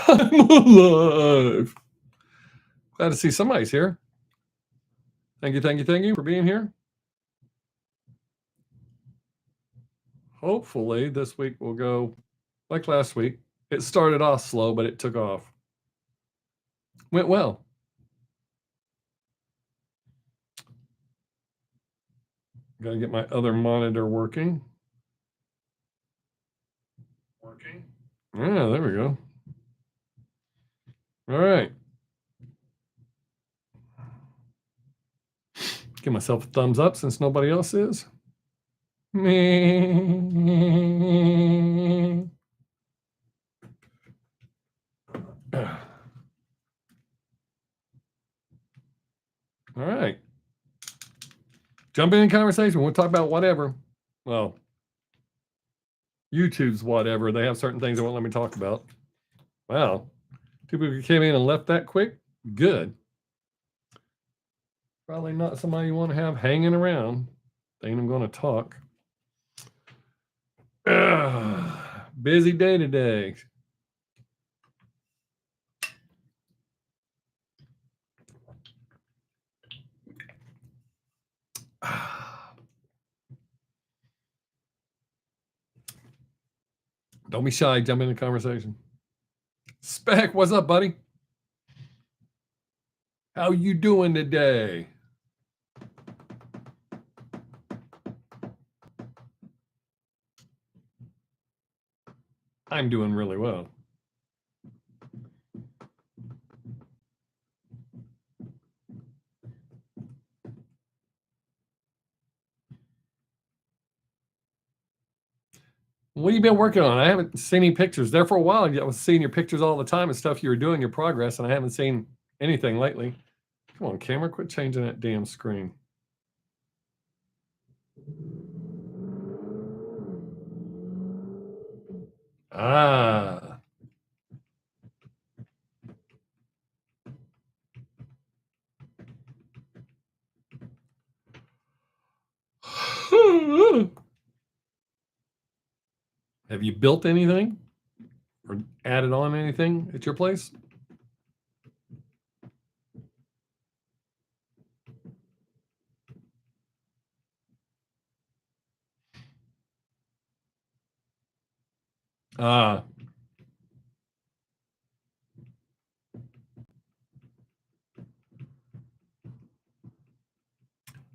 I'm alive. Glad to see somebody's here. Thank you for being here. Hopefully this week will go like last week. It started off slow, but it took off. Went well. Got to get my other monitor working. Yeah, there we go. All right. Give myself a thumbs up since nobody else is. All right. Jump in conversation. We'll talk about whatever. Well, YouTube's whatever. They have certain things they won't let me talk about. Wow. 2 people came in and left that quick. Good. Probably not somebody you want to have hanging around. They ain't even going to talk. Busy day today. Don't be shy. Jump in the conversation. Spec, what's up, buddy? How you doing today? I'm doing really well. What have you been working on? I haven't seen any pictures. There for a while, I was seeing your pictures all the time and stuff you were doing, your progress, and I haven't seen anything lately. Come on, camera, quit changing that damn screen. Ah. Have you built anything or added on anything at your place? Ah.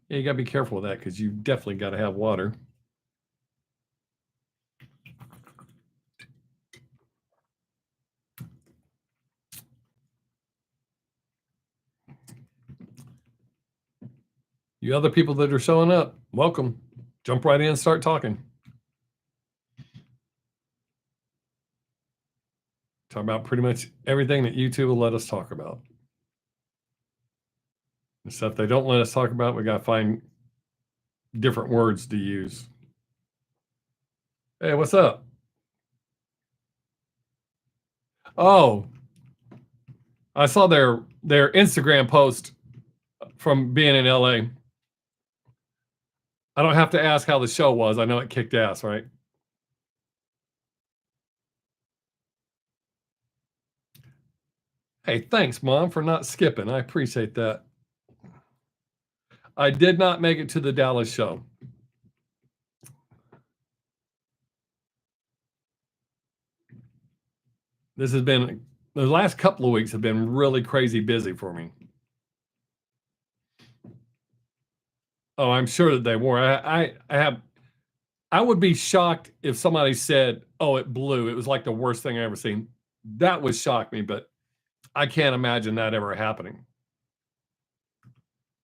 Yeah, you got to be careful with that because you definitely got to have water. You other people that are showing up, welcome. Jump right in and start talking. Talk about pretty much everything that YouTube will let us talk about. The stuff they don't let us talk about, we got to find different words to use. Hey, what's up? Oh, I saw their Instagram post from being in LA. I don't have to ask how the show was. I know it kicked ass, right? Hey, thanks, Mom, for not skipping. I appreciate that. I did not make it to the Dallas show. This has been, the last couple of weeks have been really crazy busy for me. Oh, I'm sure that they were. I would be shocked if somebody said, "Oh, it blew. It was like the worst thing I ever seen." That would shock me, but I can't imagine that ever happening.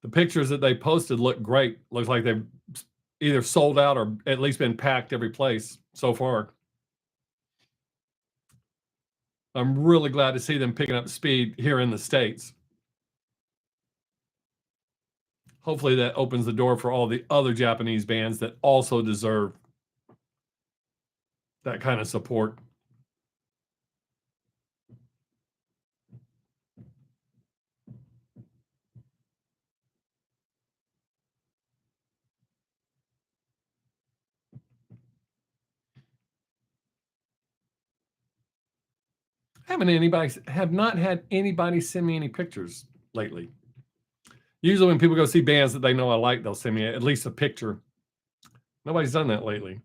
The pictures that they posted look great. Looks like they've either sold out or at least been packed every place so far. I'm really glad to see them picking up speed here in the States. Hopefully that opens the door for all the other Japanese bands that also deserve that kind of support. Have not had anybody send me any pictures lately. Usually when people go see bands that they know I like, they'll send me at least a picture. Nobody's done that lately.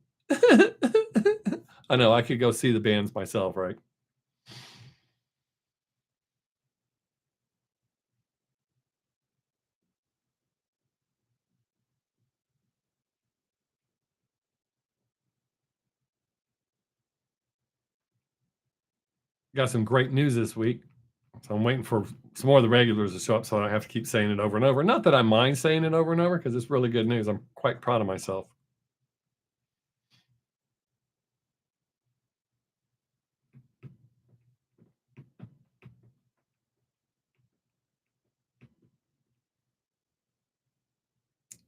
I know, I could go see the bands myself, right? Got some great news this week. So I'm waiting for some more of the regulars to show up so I don't have to keep saying it over and over. Not that I mind saying it over and over because it's really good news. I'm quite proud of myself.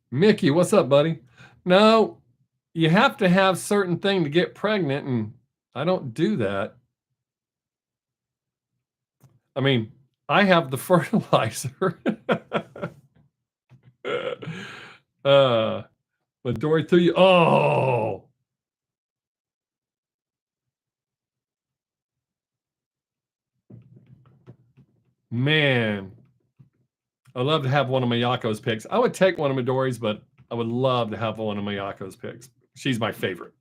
Mickey, what's up, buddy? No, you have to have certain thing to get pregnant, and I don't do that. I mean, I have the fertilizer. But Dory threw you. Oh, man. I'd love to have one of Miyako's picks. I would take one of Midori's, but I would love to have one of Miyako's picks. She's my favorite.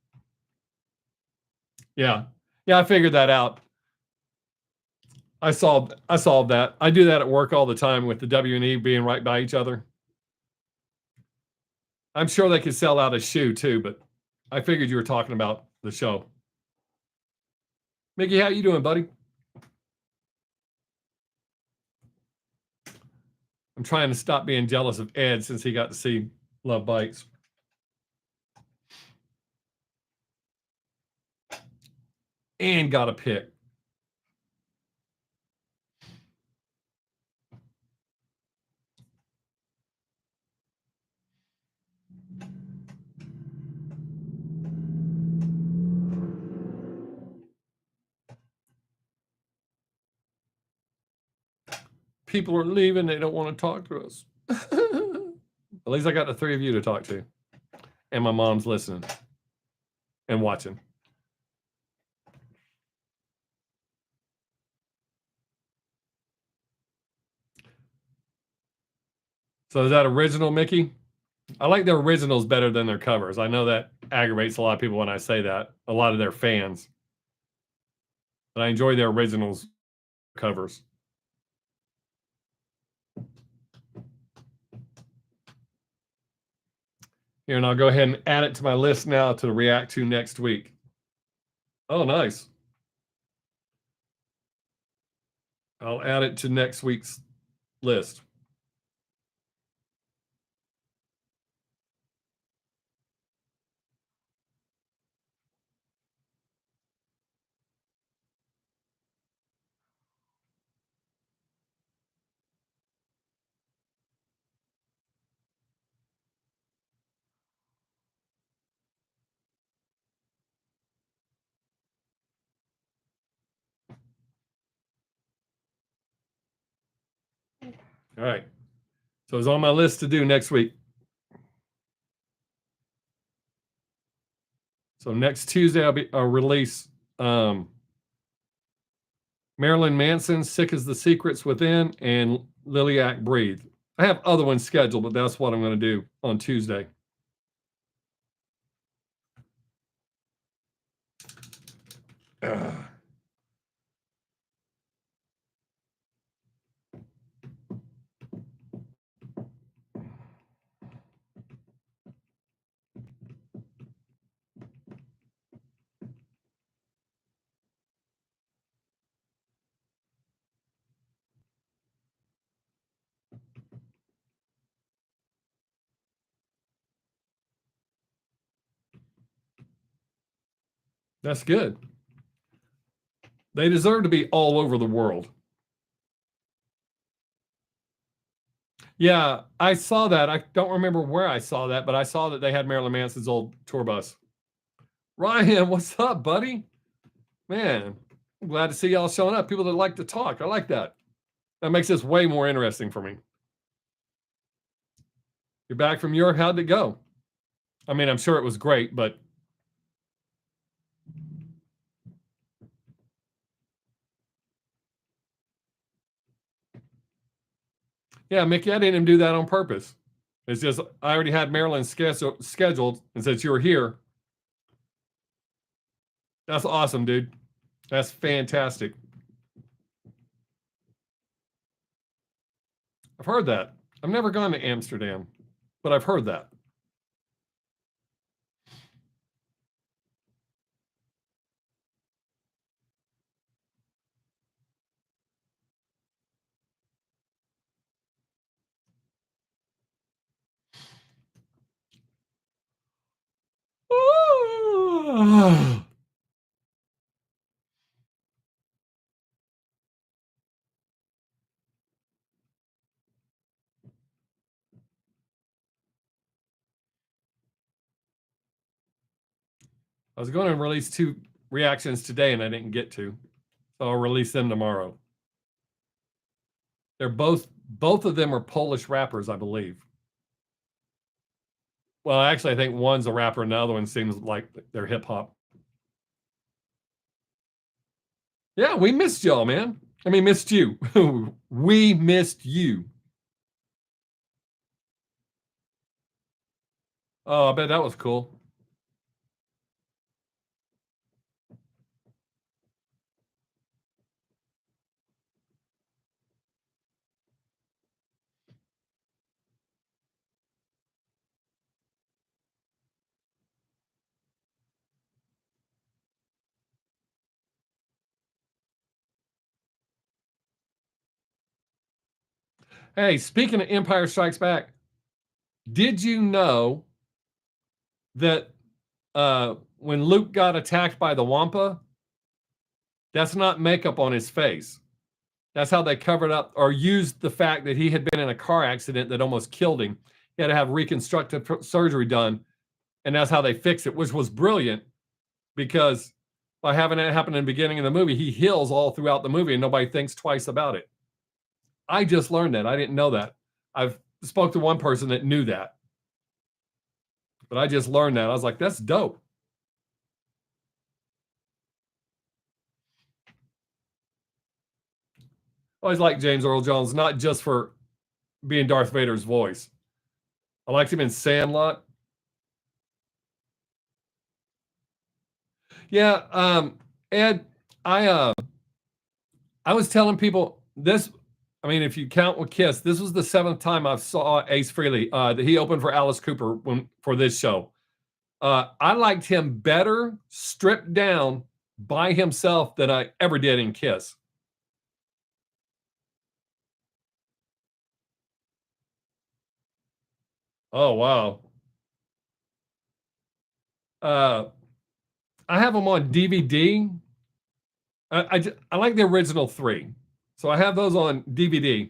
Yeah. Yeah, I figured that out. I solved that. I do that at work all the time with the W and E being right by each other. I'm sure they could sell out a shoe too, but I figured you were talking about the show. Mickey, how you doing, buddy? I'm trying to stop being jealous of Ed since he got to see Love Bites. And got a pick. People are leaving. They don't want to talk to us. At least I got the three of you to talk to. And my mom's listening and watching. So is that original, Mickey? I like their originals better than their covers. I know that aggravates a lot of people when I say that, a lot of their fans. But I enjoy their originals covers. Here, and I'll go ahead and add it to my list now to react to next week. Oh, nice. I'll add it to next week's list. All right. So it's on my list to do next week. So next Tuesday I'll release Marilyn Manson's Sick as the Secrets Within and Liliac Breathe. I have other ones scheduled, but that's what I'm going to do on Tuesday. That's good. They deserve to be all over the world. Yeah, I saw that. I don't remember where I saw that, but I saw that they had Marilyn Manson's old tour bus. Ryan, what's up, buddy? Man, I'm glad to see y'all showing up. People that like to talk. I like that. That makes this way more interesting for me. You're back from Europe. How'd it go? I mean, I'm sure it was great, but Yeah, Mickey, I didn't even do that on purpose. It's just I already had Marilyn scheduled, and since you were here, that's awesome, dude. That's fantastic. I've heard that. I've never gone to Amsterdam, but I've heard that. I was going to release 2 reactions today, and I didn't get to, so I'll release them tomorrow. They're both of them are Polish rappers, I believe. Well, actually, I think one's a rapper, and the other one seems like they're hip hop. Yeah, we missed y'all, man. I mean, missed you. We missed you. Oh, I bet that was cool. Hey, speaking of Empire Strikes Back, did you know that when Luke got attacked by the Wampa, that's not makeup on his face? That's how they covered up or used the fact that he had been in a car accident that almost killed him. He had to have reconstructive surgery done, and that's how they fixed it, which was brilliant because by having that happen in the beginning of the movie, he heals all throughout the movie and nobody thinks twice about it. I just learned that. I didn't know that. I've spoke to one person that knew that, but I just learned that. I was like, that's dope. I always like James Earl Jones, not just for being Darth Vader's voice. I liked him in Sandlot. Yeah, Ed, I was telling people this. I mean, if you count with Kiss, this was the 7th time I saw Ace Frehley. That he opened for Alice Cooper for this show. I liked him better stripped down by himself than I ever did in Kiss. Oh wow. Uh, I have them on DVD. I like the original 3, so I have those on DVD.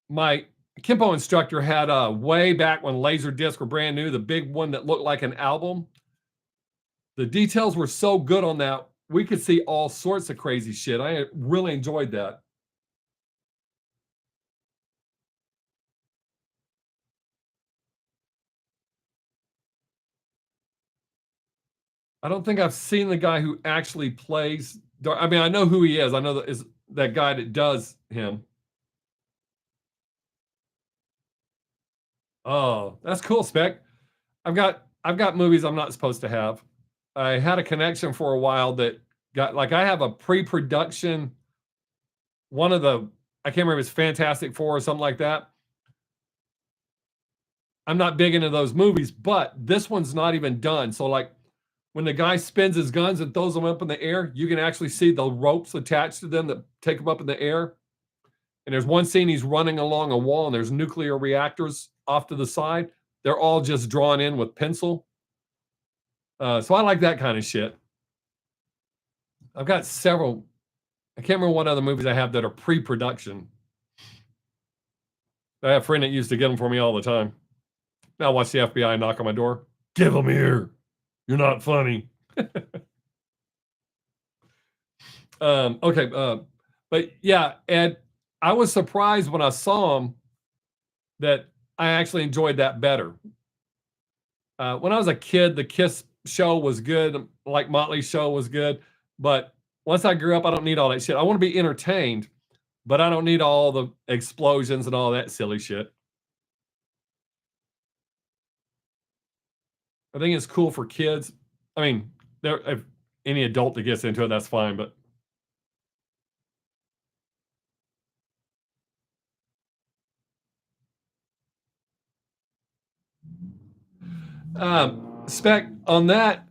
My Kempo instructor had way back when Laserdisc were brand new, the big one that looked like an album. The details were so good on that, we could see all sorts of crazy shit. I really enjoyed that. I don't think I've seen the guy who actually plays. I mean, I know who he is. I know that is that guy that does him. Oh, that's cool, Spec. I've got movies I'm not supposed to have. I had a connection for a while that got like I have a pre-production. One of the I can't remember if it's Fantastic Four or something like that. I'm not big into those movies, but this one's not even done. So like when the guy spins his guns and throws them up in the air, you can actually see the ropes attached to them that take them up in the air. And there's one scene he's running along a wall and there's nuclear reactors off to the side. They're all just drawn in with pencil. So I like that kind of shit. I've got several. I can't remember what other movies I have that are pre-production. I have a friend that used to get them for me all the time. Now watch the FBI knock on my door. Give them here. You're not funny. Okay, but yeah, Ed, I was surprised when I saw him that I actually enjoyed that better. When I was a kid, the Kiss show was good, like Motley's show was good, but once I grew up, I don't need all that shit. I want to be entertained, but I don't need all the explosions and all that silly shit. I think it's cool for kids. I mean, there if any adult that gets into it, that's fine, but spec on that,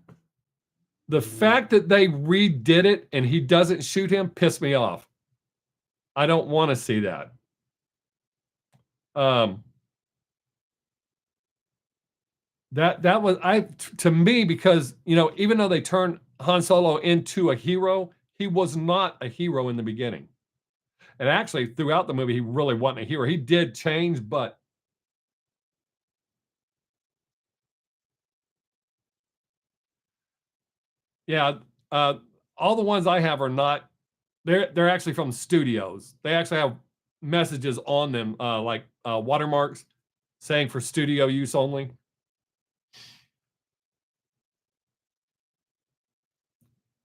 the fact that they redid it and he doesn't shoot him pissed me off. I don't want to see that. Um, that was to me because even though they turned Han Solo into a hero, he was not a hero in the beginning. And actually, throughout the movie, he really wasn't a hero. He did change, but yeah, uh, all the ones I have are not. They're actually from studios. They actually have messages on them, like watermarks, saying for studio use only.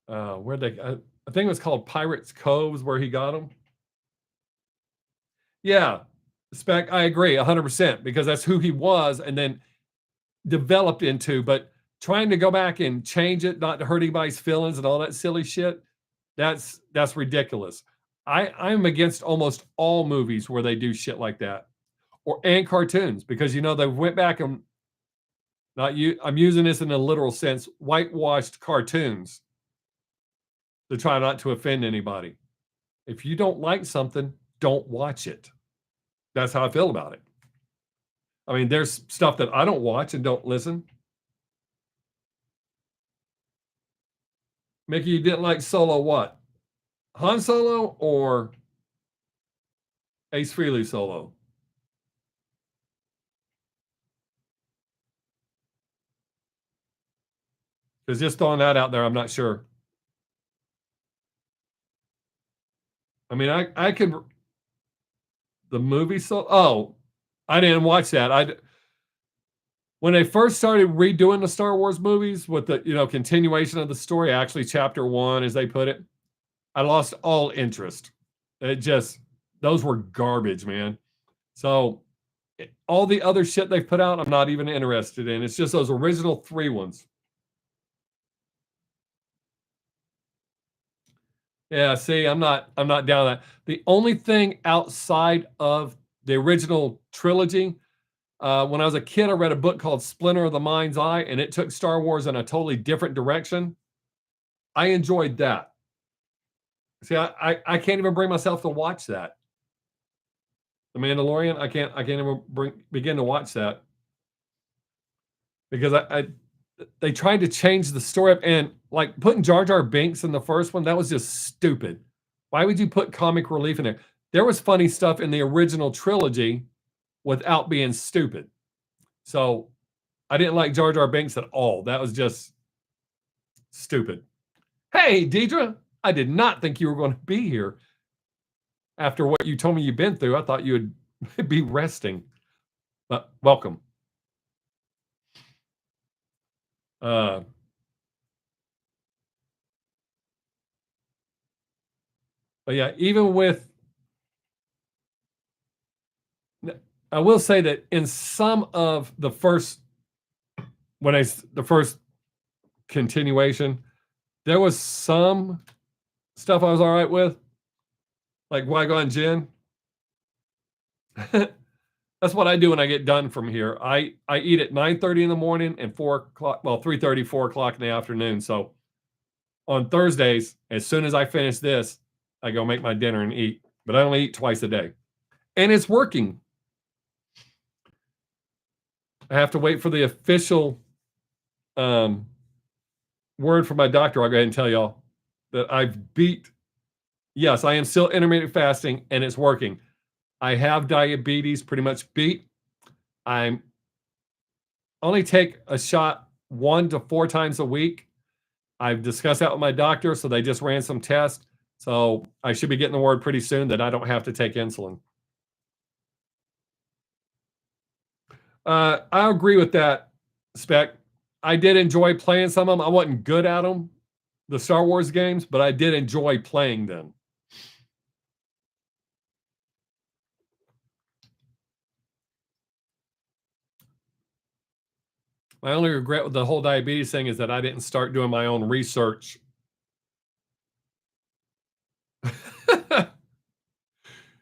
Where they? I think it was called Pirates Coves, where he got them. Yeah, spec. I agree 100% because that's who he was, and then developed into. But trying to go back and change it, not to hurt anybody's feelings and all that silly shit, that's ridiculous. I'm against almost all movies where they do shit like that, or and cartoons because they went back and not you. I'm using this in a literal sense, whitewashed cartoons to try not to offend anybody. If you don't like something, don't watch it. That's how I feel about it. I mean, there's stuff that I don't watch and don't listen. Mickey, you didn't like Solo what? Han Solo or Ace Frehley Solo? Because just throwing that out there, I'm not sure. I mean, I could the movie so I didn't watch that. When they first started redoing the Star Wars movies with the continuation of the story, actually chapter one, as they put it, I lost all interest. It just those were garbage, man. So all the other shit they've put out, I'm not even interested in. It's just those original three ones. Yeah, see, I'm not down that. The only thing outside of the original trilogy, when I was a kid, I read a book called Splinter of the Mind's Eye, and it took Star Wars in a totally different direction. I enjoyed that. See, I can't even bring myself to watch that. The Mandalorian, I can't even begin to watch that because they tried to change the story up and like putting Jar Jar Binks in the first one, that was just stupid. Why would you put comic relief in there? There was funny stuff in the original trilogy without being stupid. So I didn't like Jar Jar Binks at all. That was just stupid. Hey, Deidre, I did not think you were going to be here after what you told me you've been through. I thought you would be resting, but welcome. Uh, but yeah, even with, I will say that in some of the first, the first continuation, there was some stuff I was all right with, like Qui-Gon Jinn. That's what I do when I get done from here. I eat at 9:30 in the morning and 4 o'clock, well, 3:30, 4 o'clock in the afternoon. So on Thursdays, as soon as I finish this, I go make my dinner and eat. But I only eat twice a day. And it's working. I have to wait for the official word from my doctor. I'll go ahead and tell y'all that I've beat, yes, I am still intermittent fasting and it's working. I have diabetes pretty much beat. I'm only take a shot 1 to 4 times a week. I've discussed that with my doctor, so they just ran some tests. So I should be getting the word pretty soon that I don't have to take insulin. I agree with that, Spec. I did enjoy playing some of them. I wasn't good at them, the Star Wars games, but I did enjoy playing them. My only regret with the whole diabetes thing is that I didn't start doing my own research.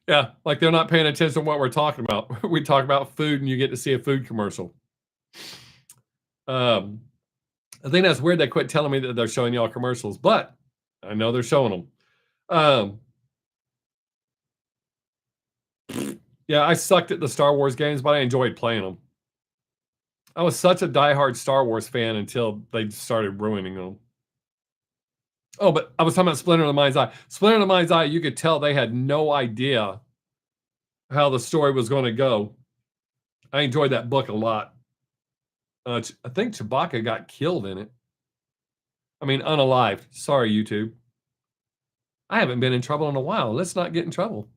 Yeah, like they're not paying attention to what we're talking about. We talk about food and you get to see a food commercial. Um, I think that's weird they quit telling me that they're showing y'all commercials, but I know they're showing them. Um, yeah, I sucked at the Star Wars games, but I enjoyed playing them. I was such a diehard Star Wars fan until they started ruining them. Oh, but I was talking about Splinter of the Mind's Eye. Splinter of the Mind's Eye, you could tell they had no idea how the story was going to go. I enjoyed that book a lot. I think Chewbacca got killed in it. I mean, unalived. Sorry, YouTube. I haven't been in trouble in a while. Let's not get in trouble.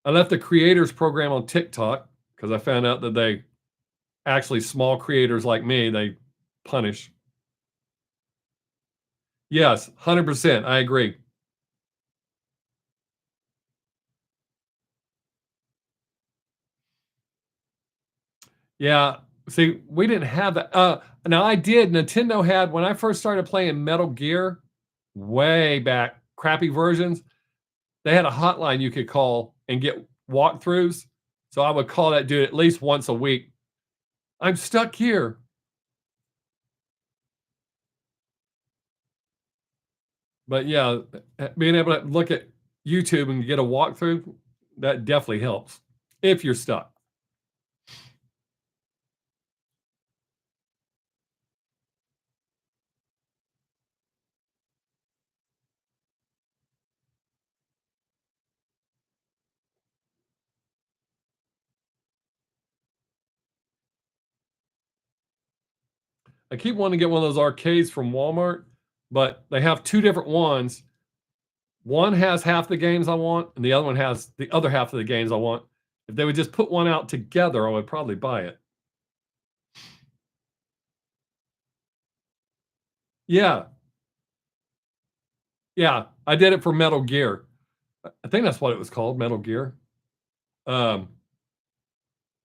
I left the creators program on TikTok because I found out that they actually, small creators like me, they punish. Yes, 100%. I agree. Yeah. See, we didn't have that. Now I did. Nintendo had, when I first started playing Metal Gear, way back, crappy versions, they had a hotline you could call and get walkthroughs. So I would call that dude at least once a week. I'm stuck here. But yeah, being able to look at YouTube and get a walkthrough, that definitely helps if you're stuck. I keep wanting to get one of those arcades from Walmart, but they have two different ones. One has half the games I want, and the other one has the other half of the games I want. If they would just put one out together, I would probably buy it. Yeah, yeah, I did it for Metal Gear. I think that's what it was called, Metal Gear. Um,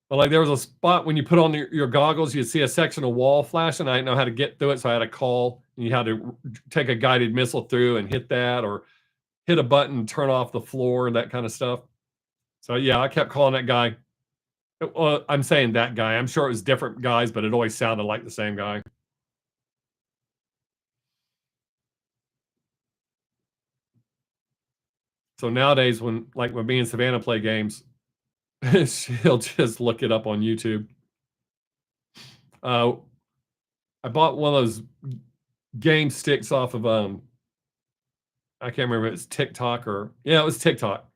but like there was a spot when you put on your goggles, you'd see a section of wall flashing. I didn't know how to get through it, so I had to call. And you had to take a guided missile through and hit that, or hit a button, turn off the floor, and that kind of stuff. So yeah, I kept calling that guy. Well, I'm saying that guy. I'm sure it was different guys, but it always sounded like the same guy. So nowadays, when me and Savannah play games, she'll just look it up on YouTube. Uh, I bought one of those game sticks off of I can't remember if it's TikTok or, yeah, it was TikTok.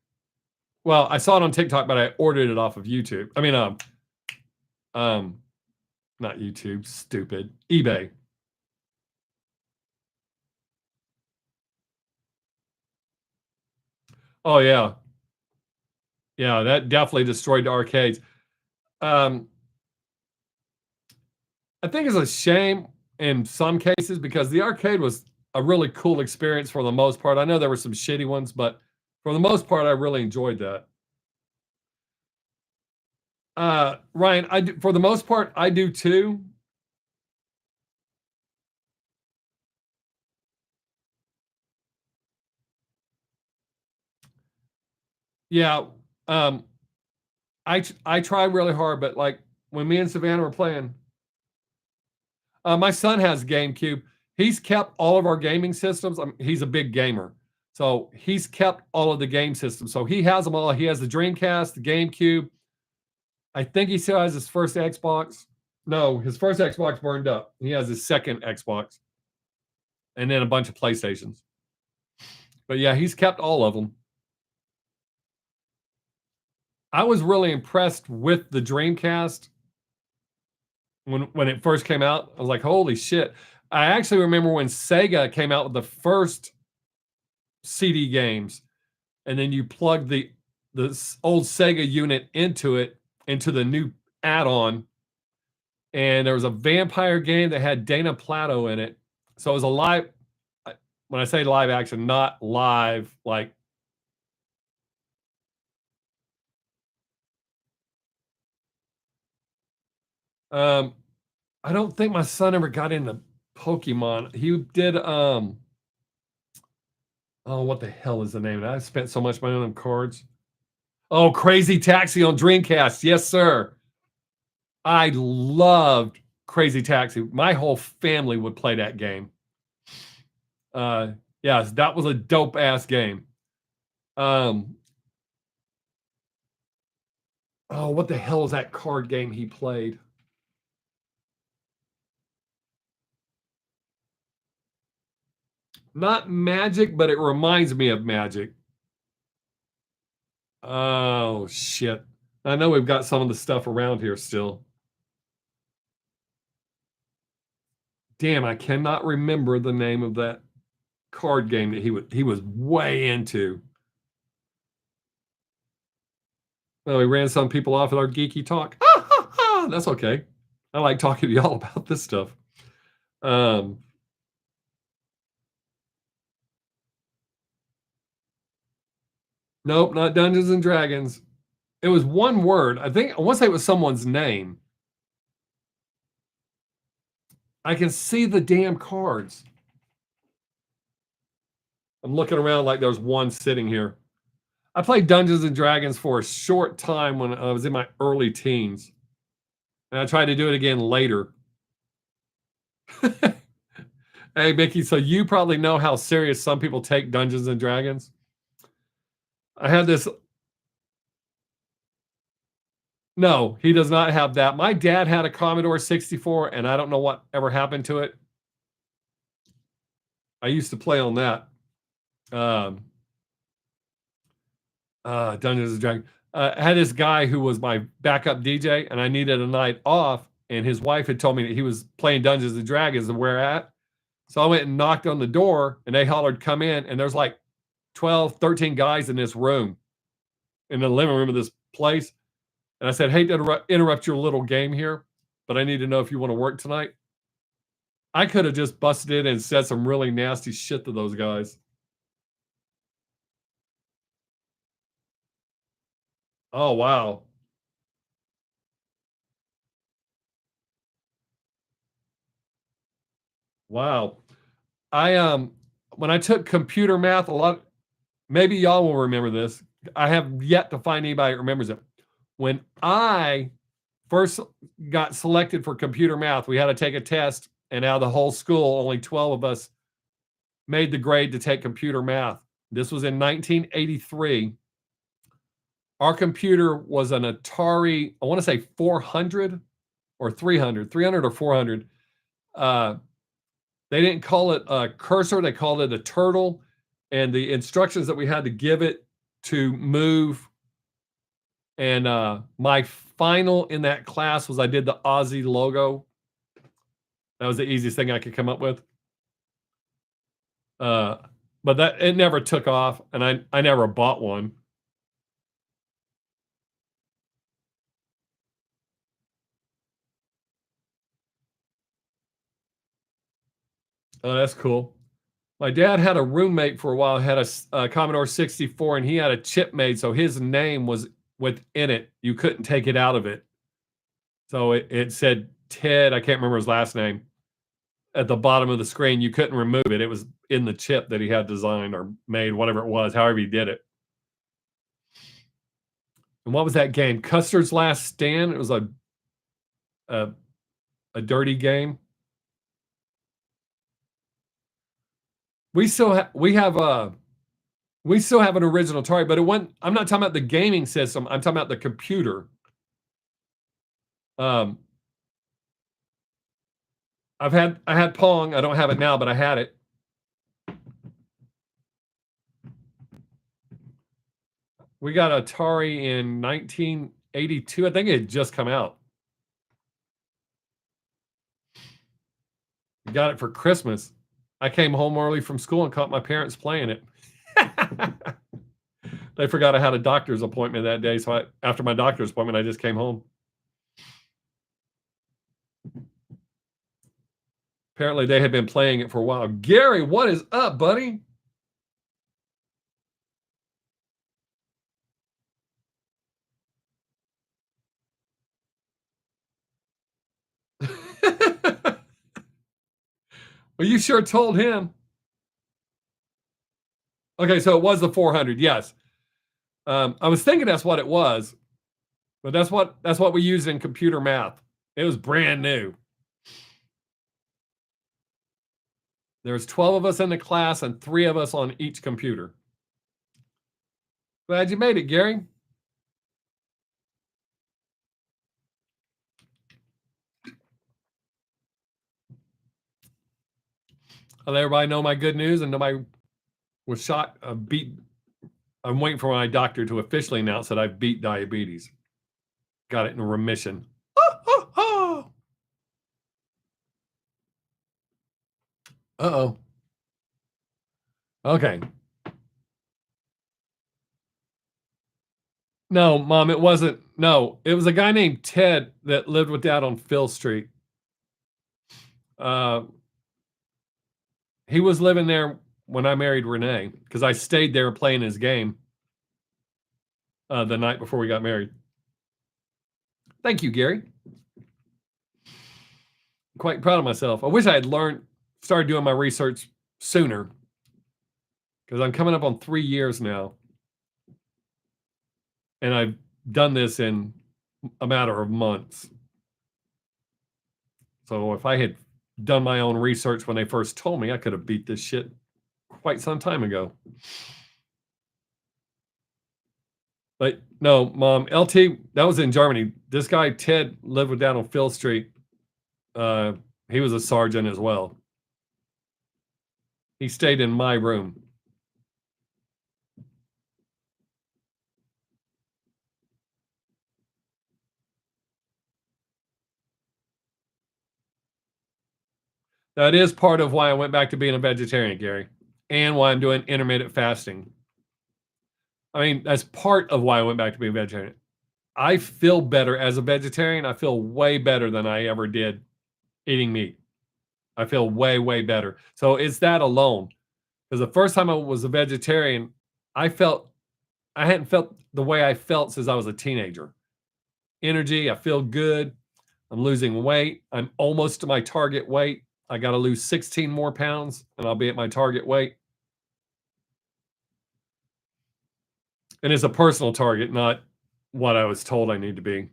Well, I saw it on TikTok, but I ordered it off of YouTube. I mean, um, not YouTube, stupid, eBay. Oh yeah, yeah, that definitely destroyed the arcades. Um, I think it's a shame in some cases because the arcade was a really cool experience for the most part. I know there were some shitty ones, but for the most part, I really enjoyed that. Ryan, for the most part, I do too. Yeah, um, I try really hard, but like when me and Savannah were playing, my son has GameCube. He's kept all of our gaming systems. He's a big gamer, so he's kept all of the game systems. So he has them all. He has the Dreamcast, the GameCube. I think he still has his first Xbox. No, his first Xbox burned up. He has his second Xbox, and then a bunch of PlayStations. But yeah, he's kept all of them. I was really impressed with the Dreamcast when it first came out. I was like, holy shit. I actually remember when Sega came out with the first CD games, and then you plug the old Sega unit into it, into the new add-on, and there was a vampire game that had Dana Plato in it. So it was a live, when I say live action, not live like, Um, I don't think my son ever got into Pokemon. He did, oh, what the hell is the name of it? I spent so much money on them cards. Oh, Crazy Taxi on Dreamcast. Yes, sir. I loved Crazy Taxi. My whole family would play that game. Uh, yes, that was a dope ass game. Um, oh, what the hell is that card game he played? Not Magic, but it reminds me of Magic. Oh shit. I know we've got some of the stuff around here still. Damn, I cannot remember the name of that card game that he was way into. Well, we ran some people off at our geeky talk. That's okay. I like talking to y'all about this stuff. Um, nope, not Dungeons and Dragons. It was one word. I want to say it was someone's name. I can see the damn cards. I'm looking around like there's one sitting here. I played Dungeons and Dragons for a short time when I was in my early teens. And I tried to do it again later. Hey, Mickey, so you probably know how serious some people take Dungeons and Dragons. I had this. No, he does not have that. My dad had a Commodore 64, and I don't know what ever happened to it. I used to play on that. Um, Dungeons and Dragons. I had this guy who was my backup DJ, and I needed a night off. And his wife had told me that he was playing Dungeons and Dragons and where at. So I went and knocked on the door, and they hollered, "Come in." And there's like 12, 13 guys in this room, in the living room of this place. And I said, "Hate to interrupt your little game here, but I need to know if you want to work tonight." I could have just busted in and said some really nasty shit to those guys. Oh, wow. Wow. I when I took computer math, a lot maybe y'all will remember this. I have yet to find anybody that remembers it. When I first got selected for computer math, we had to take a test, and out of the whole school, only 12 of us made the grade to take computer math. This was in 1983. Our computer was an Atari, I want to say 400 or 300, 300 or 400. Uh, they didn't call it a cursor, they called it a turtle. And the instructions that we had to give it to move. And my final in that class was I did the Aussie logo. That was the easiest thing I could come up with. Uh, but that it never took off, and I never bought one. Oh, that's cool. My dad had a roommate for a while, had a Commodore 64, and he had a chip made, so his name was within it. You couldn't take it out of it. So it said Ted, I can't remember his last name, at the bottom of the screen. You couldn't remove it. It was in the chip that he had designed or made, whatever it was, however he did it. And what was that game? Custer's Last Stand. It was a, a dirty game. We still have an original Atari, but it went. I'm not talking about the gaming system. I'm talking about the computer. Um, I had Pong. I don't have it now, but I had it. We got Atari in 1982. I think it had just come out. We got it for Christmas. I came home early from school and caught my parents playing it. They forgot I had a doctor's appointment that day, so after my doctor's appointment, I just came home. Apparently, they had been playing it for a while. Gary, what is up, buddy? Well, you sure told him. Okay, so it was the 400. Yes. I was thinking that's what it was, but that's what we used in computer math. It was brand new. There was 12 of us in the class and 3 of us on each computer. Glad you made it, Gary. I'll let everybody know my good news, and nobody was shot. I'm waiting for my doctor to officially announce that I beat diabetes. Got it in remission. Uh-oh. Okay. No, Mom, it wasn't. No, it was a guy named Ted that lived with Dad on Phil Street. Uh, he was living there when I married Renee because I stayed there playing his game the night before we got married. Thank you, Gary. Quite proud of myself. I wish I had started doing my research sooner because I'm coming up on 3 years now. And I've done this in a matter of months. So if I had done my own research when they first told me, I could have beat this shit quite some time ago. But no, Mom, LT, that was in Germany. This guy, Ted, lived down on Phil Street. He was a sergeant as well. He stayed in my room. That is part of why I went back to being a vegetarian, Gary, and why I'm doing intermittent fasting. I mean, that's part of why I went back to being a vegetarian. I feel better as a vegetarian. I feel way better than I ever did eating meat. I feel way, way better. So it's that alone. Because the first time I was a vegetarian, I hadn't felt the way I felt since I was a teenager. Energy, I feel good. I'm losing weight. I'm almost to my target weight. I got to lose 16 more pounds and I'll be at my target weight. And it's a personal target, not what I was told I need to be.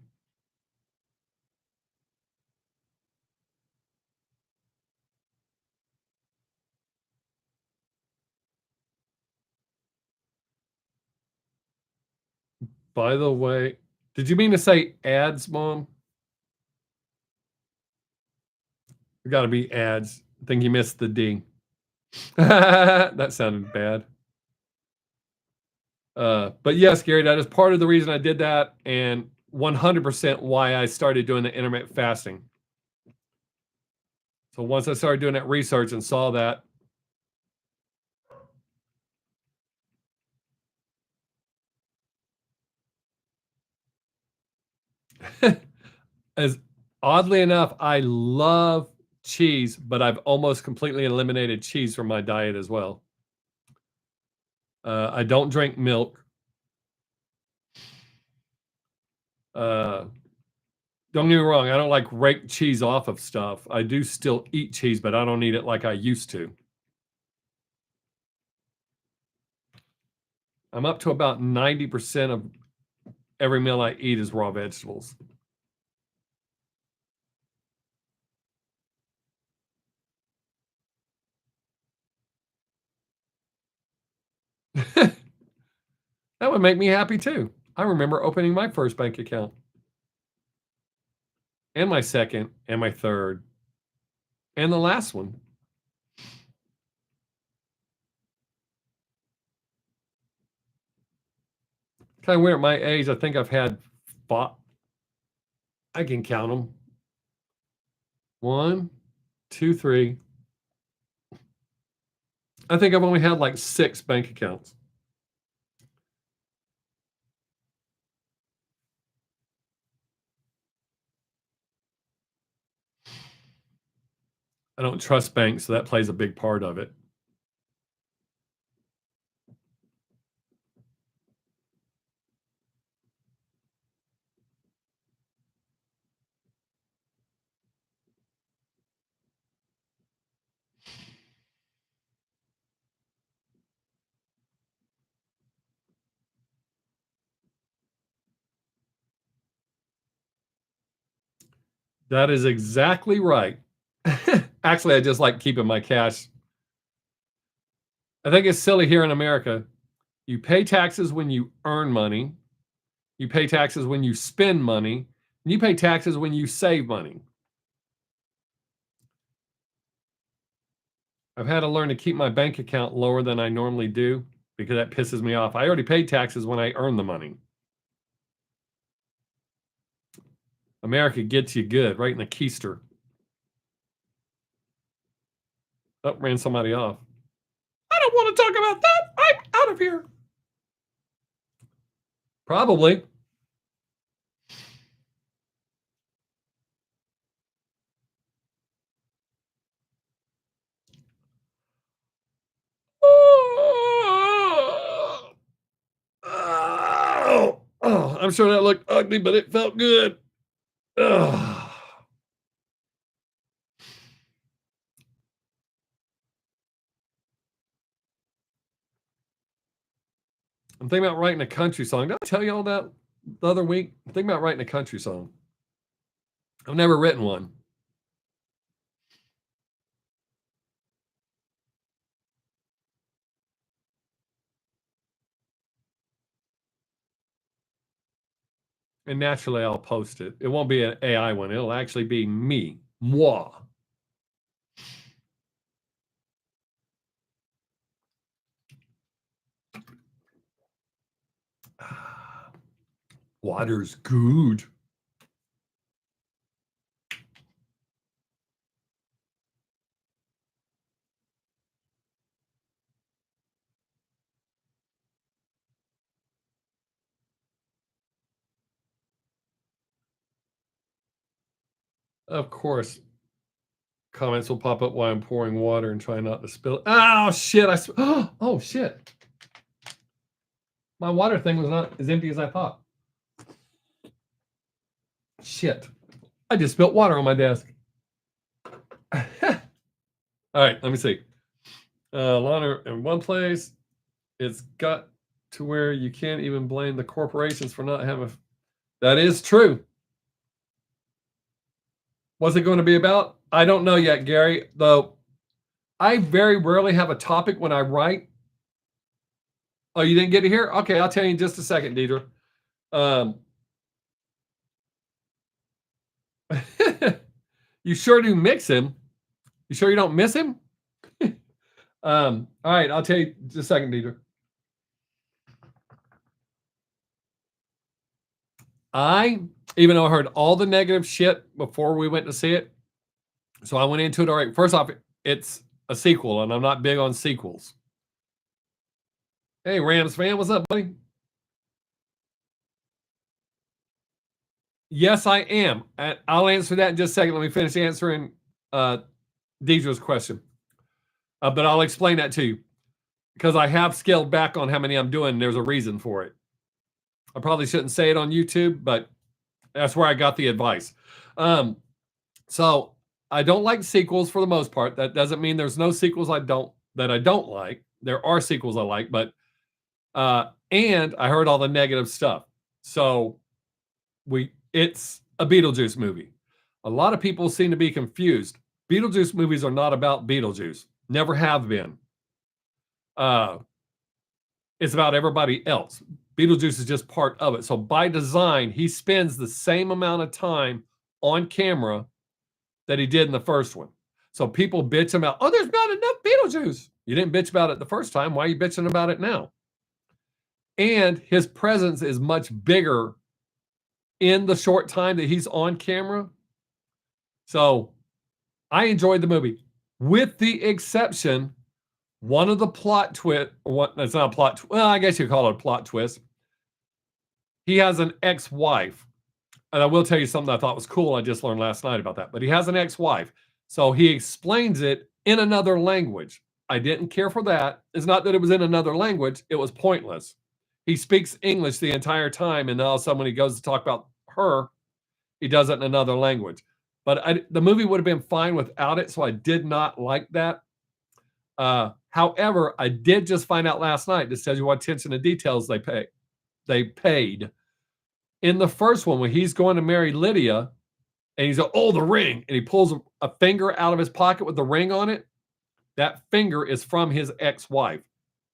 By the way, did you mean to say ads, Mom? It got to be ads. I think you missed the D. That sounded bad. But yes, Gary, that is part of the reason I did that, and 100% why I started doing the intermittent fasting. So once I started doing that research and saw that, as oddly enough, I love cheese, but I've almost completely eliminated cheese from my diet as well. I don't drink milk. Don't get me wrong, I don't like rake cheese off of stuff. I do still eat cheese, but I don't eat it like I used to. I'm up to about 90% of every meal I eat is raw vegetables. That would make me happy too. I remember opening my first bank account, and my second, and my third, and the last one. Kind of weird at my age. I think I've had five. I can count them. 1, 2, 3. I think I've only had like 6 bank accounts. I don't trust banks, so that plays a big part of it. That is exactly right. Actually, I just like keeping my cash. I think it's silly here in America. You pay taxes when you earn money. You pay taxes when you spend money. And you pay taxes when you save money. I've had to learn to keep my bank account lower than I normally do because that pisses me off. I already paid taxes when I earn the money. America gets you good, right in the keister. Oh, ran somebody off. I don't want to talk about that. I'm out of here. Probably. Oh, I'm sure that looked ugly, but it felt good. Ugh. I'm thinking about writing a country song. Did I tell you all that the other week? I'm thinking about writing a country song. I've never written one. And naturally, I'll post it. It won't be an AI one. It'll actually be me, moi. Water's good. Of course, comments will pop up while I'm pouring water and try not to spill it. Oh, shit. Oh, shit. My water thing was not as empty as I thought. Shit. I just spilled water on my desk. All right, let me see. Lana, in one place, it's got to where you can't even blame the corporations for not having. That is true. What's it going to be about? I don't know yet, Gary. Though I very rarely have a topic when I write. Oh, you didn't get to hear? Okay, I'll tell you in just a second, Deidre. You sure do mix him. You sure you don't miss him? All right, I'll tell you just a second, Deidre. Even though I heard all the negative shit before we went to see it, so I went into it all right. First off, it's a sequel, and I'm not big on sequels. Hey, Rams fan, what's up, buddy? Yes, I am. I'll answer that in just a second. Let me finish answering Deidre's question. But I'll explain that to you because I have scaled back on how many I'm doing. There's a reason for it. I probably shouldn't say it on YouTube, but that's where I got the advice. So I don't like sequels for the most part. That doesn't mean there's no sequels I don't like. There are sequels I like, but and I heard all the negative stuff. So it's a Beetlejuice movie. A lot of people seem to be confused. Beetlejuice movies are not about Beetlejuice. Never have been. It's about everybody else. Beetlejuice is just part of it. So by design, he spends the same amount of time on camera that he did in the first one. So people bitch about, oh, there's not enough Beetlejuice. You didn't bitch about it the first time. Why are you bitching about it now? And his presence is much bigger in the short time that he's on camera. So I enjoyed the movie, with the exception, one of the plot twist, it's not a plot, well, I guess you call it a plot twist. He has an ex-wife. And I will tell you something I thought was cool. I just learned last night about that. But he has an ex-wife. So he explains it in another language. I didn't care for that. It's not that it was in another language. It was pointless. He speaks English the entire time. And all of a sudden when he goes to talk about her, he does it in another language. But the movie would have been fine without it. So I did not like that. However, I did just find out last night, this tells you what attention to details they paid. In the first one, when he's going to marry Lydia, And he's like, "Oh, the ring." And he pulls a finger out of his pocket with the ring on it. That finger is from his ex-wife.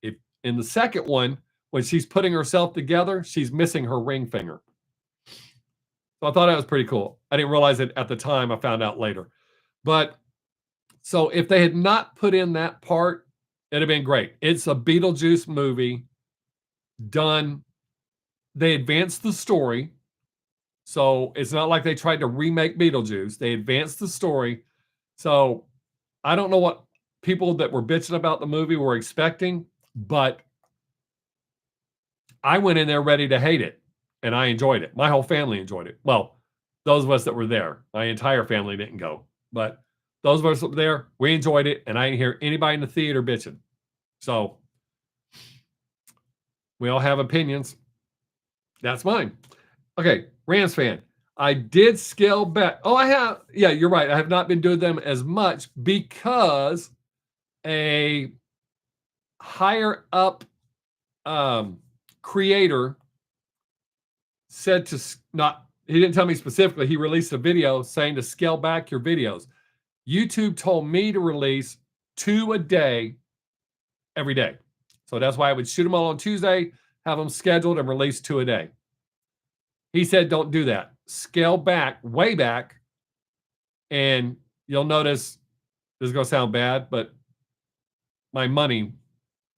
If in the second one, when she's putting herself together, she's missing her ring finger. So I thought that was pretty cool. I didn't realize it at the time. I found out later. But so if they had not put in that part, it'd have been great. It's a Beetlejuice movie done. They advanced the story. So it's not like they tried to remake Beetlejuice. They advanced the story. So I don't know what people that were bitching about the movie were expecting, but I went in there ready to hate it, and I enjoyed it. My whole family enjoyed it. Well, those of us that were there. My entire family didn't go, but those of us that were there, we enjoyed it, and I didn't hear anybody in the theater bitching. So we all have opinions. That's mine. Okay, Rams fan. I did scale back. Oh, I have. Yeah, you're right. I have not been doing them as much because a higher up creator said to not, he didn't tell me specifically, he released a video saying to scale back your videos. YouTube told me to release 2 a day every day. So that's why I would shoot them all on Tuesday, have them scheduled, and release 2 a day. He said, don't do that. Scale back, way back, and you'll notice, this is going to sound bad, but my money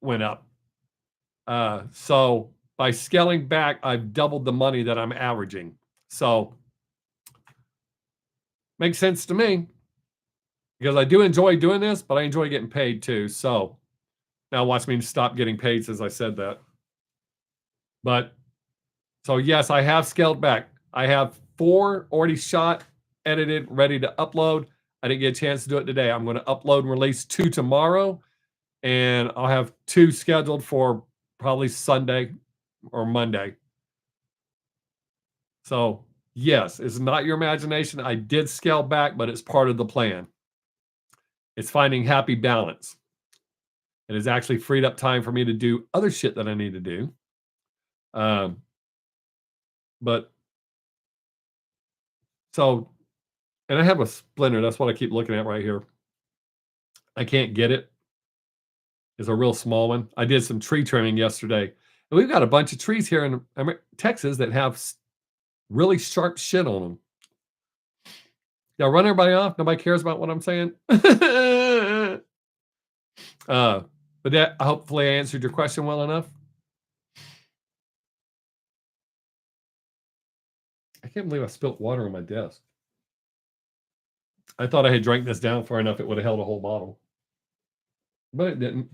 went up. So by scaling back, I've doubled the money that I'm averaging. So makes sense to me because I do enjoy doing this, but I enjoy getting paid too. So now watch me stop getting paid since I said that. But so yes, I have scaled back. I have 4 already shot, edited, ready to upload. I didn't get a chance to do it today. I'm going to upload and release 2 tomorrow, and I'll have 2 scheduled for probably Sunday or Monday. So yes, it's not your imagination. I did scale back, but it's part of the plan. It's finding happy balance. It has actually freed up time for me to do other shit that I need to do. But so, and I have a splinter. That's what I keep looking at right here. I can't get it. It's a real small one. I did some tree trimming yesterday, and we've got a bunch of trees here in Texas that have really sharp shit on them. Yeah, run everybody off. Nobody cares about what I'm saying. But that hopefully I answered your question well enough. I can't believe I spilled water on my desk. I thought I had drank this down far enough it would have held a whole bottle, but it didn't.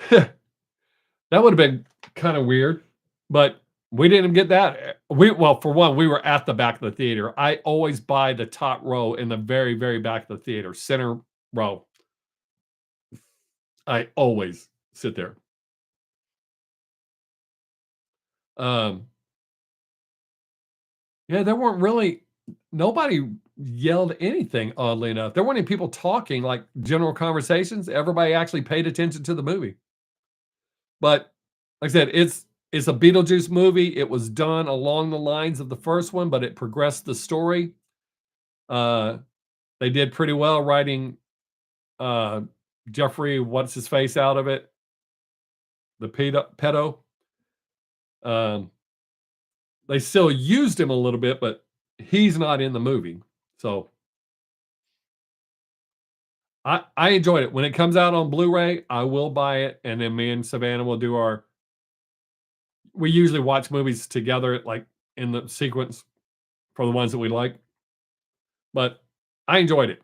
That would have been kind of weird, but we didn't get that. Well, for one, we were at the back of the theater. I always buy the top row in the very, very back of the theater, center row. I always sit there. Yeah, there weren't really nobody yelled anything, oddly enough. There weren't any people talking like general conversations. Everybody actually paid attention to the movie. But like I said, it's a Beetlejuice movie. It was done along the lines of the first one, but it progressed the story. They did pretty well writing Jeffrey, what's his face out of it, the pedo. They still used him a little bit, but he's not in the movie. So I enjoyed it. When it comes out on Blu-ray, I will buy it, and then me and Savannah will do our. We usually watch movies together, like in the sequence for the ones that we like. But I enjoyed it.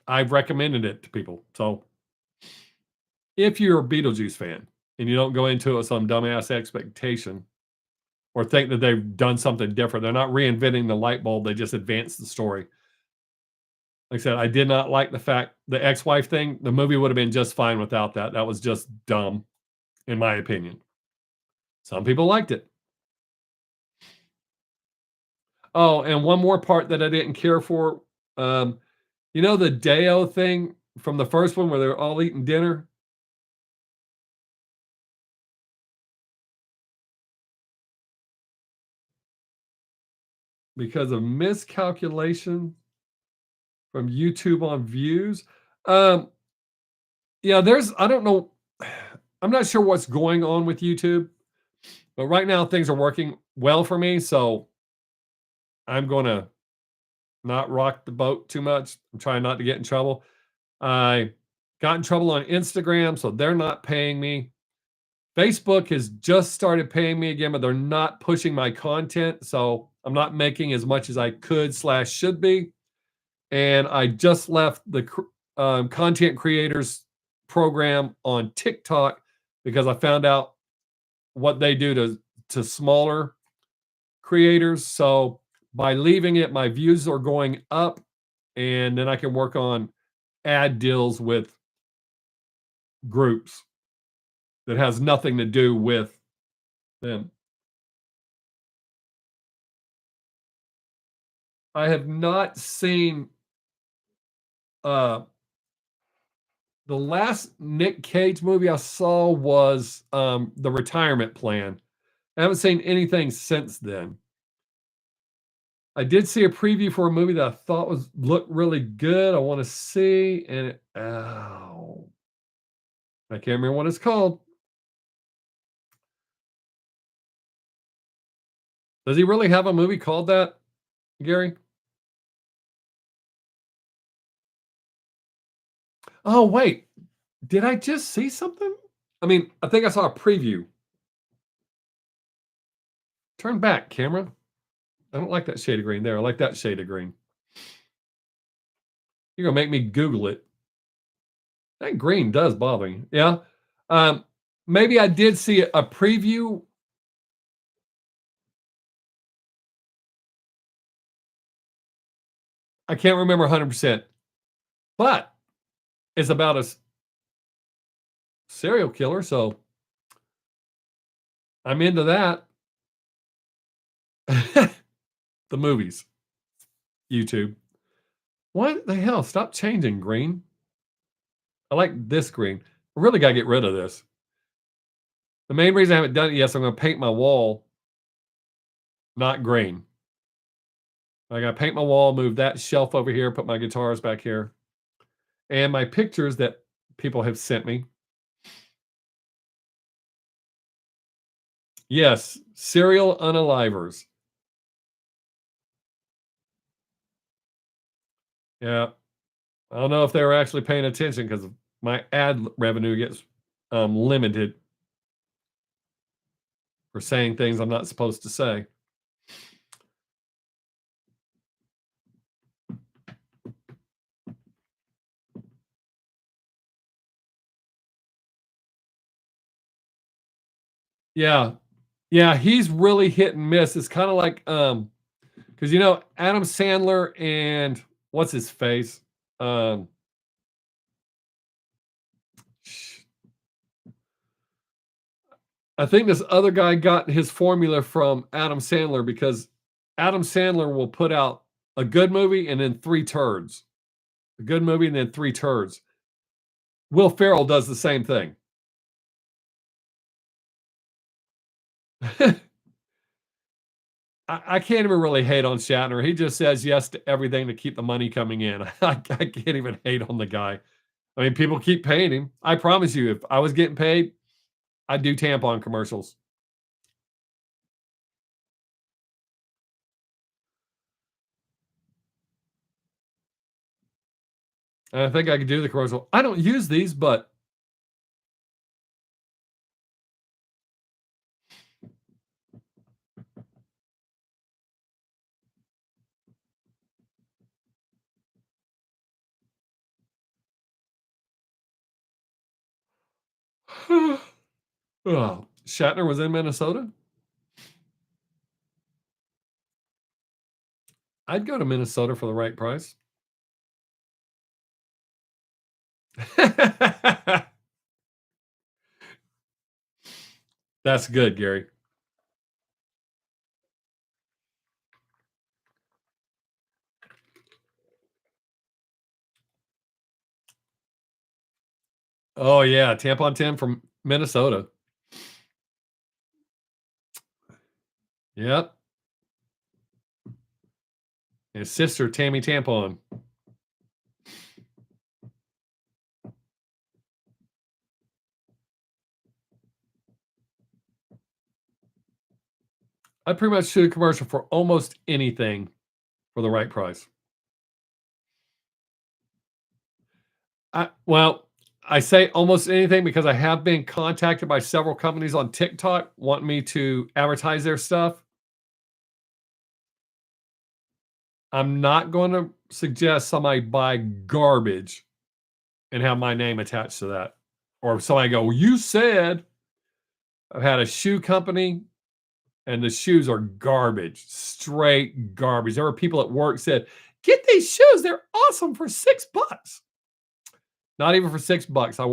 I've recommended it to people. So if you're a Beetlejuice fan and you don't go into it with some dumbass expectation or think that they've done something different, they're not reinventing the light bulb, they just advanced the story. Like I said, I did not like the fact the ex-wife thing. The movie would have been just fine without that. That was just dumb, in my opinion. Some people liked it. Oh, and one more part that I didn't care for. You know the Deo thing from the first one where they're all eating dinner? because of miscalculation from YouTube on views. Um, yeah, I don't know. I'm not sure what's going on with YouTube, but right now things are working well for me. So I'm going to not rock the boat too much. I'm trying not to get in trouble. I got in trouble on Instagram, so they're not paying me. Facebook has just started paying me again, but they're not pushing my content. So I'm not making as much as I could / should be. And I just left the content creators program on TikTok because I found out what they do to smaller creators. So by leaving it, my views are going up, and then I can work on ad deals with groups that has nothing to do with them. I have not seen uh the last Nick Cage movie I saw was The Retirement Plan. I haven't seen anything since then. I did see a preview for a movie that I thought looked really good. I want to see, and I can't remember what it's called. Does he really have a movie called that, Gary? Oh wait, did I just see something? I mean, I think I saw a preview. Turn back, camera. I don't like that shade of green there. I like that shade of green. You're gonna make me Google it. That green does bother me. Yeah. Um, Maybe I did see a preview. I can't remember 100%, but it's about a serial killer, so I'm into that. The movies, YouTube. What the hell? Stop changing green. I like this green. I really got to get rid of this. The main reason I haven't done it yet is I'm going to paint my wall not green. I got to paint my wall, move that shelf over here, put my guitars back here, and my pictures that people have sent me. Yes, serial unalivers. Yeah, I don't know if they were actually paying attention because my ad revenue gets limited for saying things I'm not supposed to say. Yeah. Yeah, he's really hit and miss. It's kind of like because Adam Sandler and what's his face? Um I think this other guy got his formula from Adam Sandler because Adam Sandler will put out a good movie and then three turds. A good movie and then three turds. Will Ferrell does the same thing. I can't even really hate on Shatner. He just says yes to everything to keep the money coming in. I can't even hate on the guy. I mean, people keep paying him. I promise you, if I was getting paid, I'd do tampon commercials. And I think I could do the commercial. I don't use these, but oh, Shatner was in Minnesota. I'd go to Minnesota for the right price. That's good, Gary. Oh yeah, tampon Tim from Minnesota. Yep. and his sister, Tammy Tampon. I pretty much shoot a commercial for almost anything for the right price. Well, I say almost anything because I have been contacted by several companies on TikTok wanting me to advertise their stuff. I'm not going to suggest somebody buy garbage and have my name attached to that. Or somebody go, well, you said. I've had a shoe company and the shoes are garbage, straight garbage. There were people at work said, get these shoes. They're awesome for $6. Not even for $6. I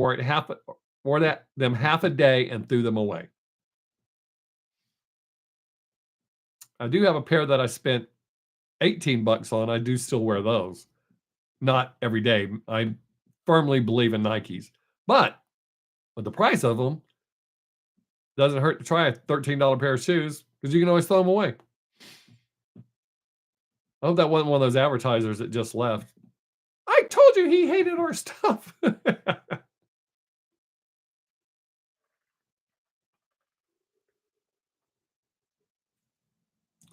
wore them half a day and threw them away. I do have a pair that I spent $18 on. I do still wear those. Not every day. I firmly believe in Nikes. But with the price of them, doesn't hurt to try a $13 pair of shoes because you can always throw them away. I hope that wasn't one of those advertisers that just left. I told you he hated our stuff.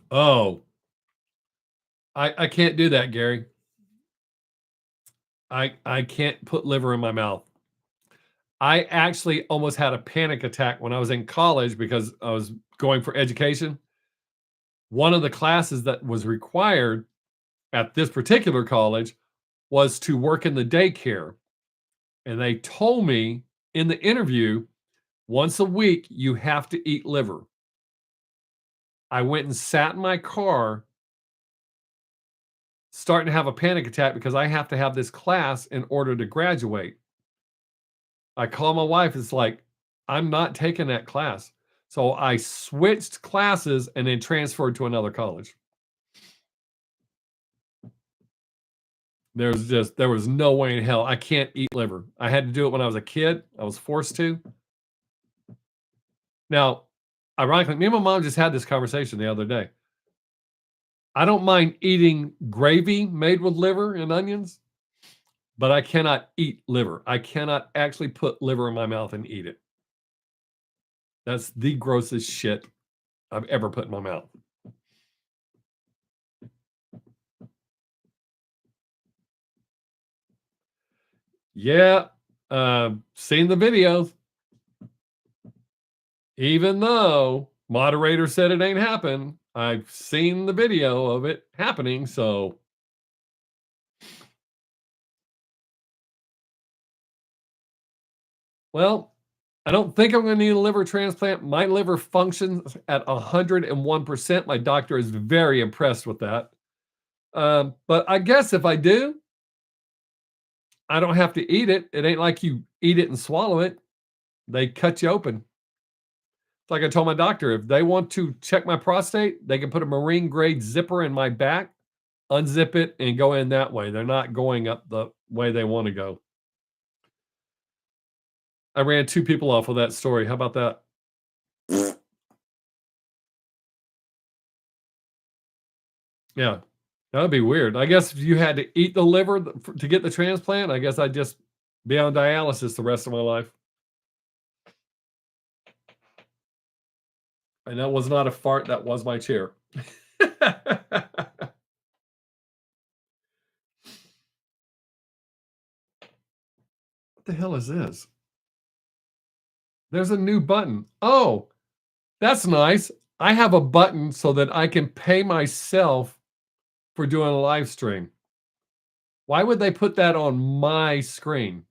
Oh, I can't do that, Gary. I can't put liver in my mouth. I actually almost had a panic attack when I was in college because I was going for education. One of the classes that was required at this particular college was to work in the daycare. And they told me in the interview, once a week, you have to eat liver. I went and sat in my car, starting to have a panic attack because I have to have this class in order to graduate. I call my wife, it's like, I'm not taking that class. So I switched classes and then transferred to another college. There was no way in hell. I can't eat liver. I had to do it when I was a kid. I was forced to. Now, ironically, me and my mom just had this conversation the other day. I don't mind eating gravy made with liver and onions, but I cannot eat liver. I cannot actually put liver in my mouth and eat it. That's the grossest shit I've ever put in my mouth. Yeah, seen the videos. Even though moderator said it ain't happened, I've seen the video of it happening, so well, I don't think I'm gonna need a liver transplant. My liver functions at 101%. My doctor is very impressed with that. But I guess if I do, I don't have to eat it. It ain't like you eat it and swallow it. They cut you open. It's like I told my doctor, if they want to check my prostate, they can put a marine grade zipper in my back, unzip it, and go in that way. They're not going up the way they want to go. I ran 2 people off with that story. How about that? Yeah, that would be weird. I guess if you had to eat the liver to get the transplant, I guess I'd just be on dialysis the rest of my life. And that was not a fart, that was my chair. What the hell is this? There's a new button. Oh, that's nice. I have a button so that I can pay myself for doing a live stream. Why would they put that on my screen?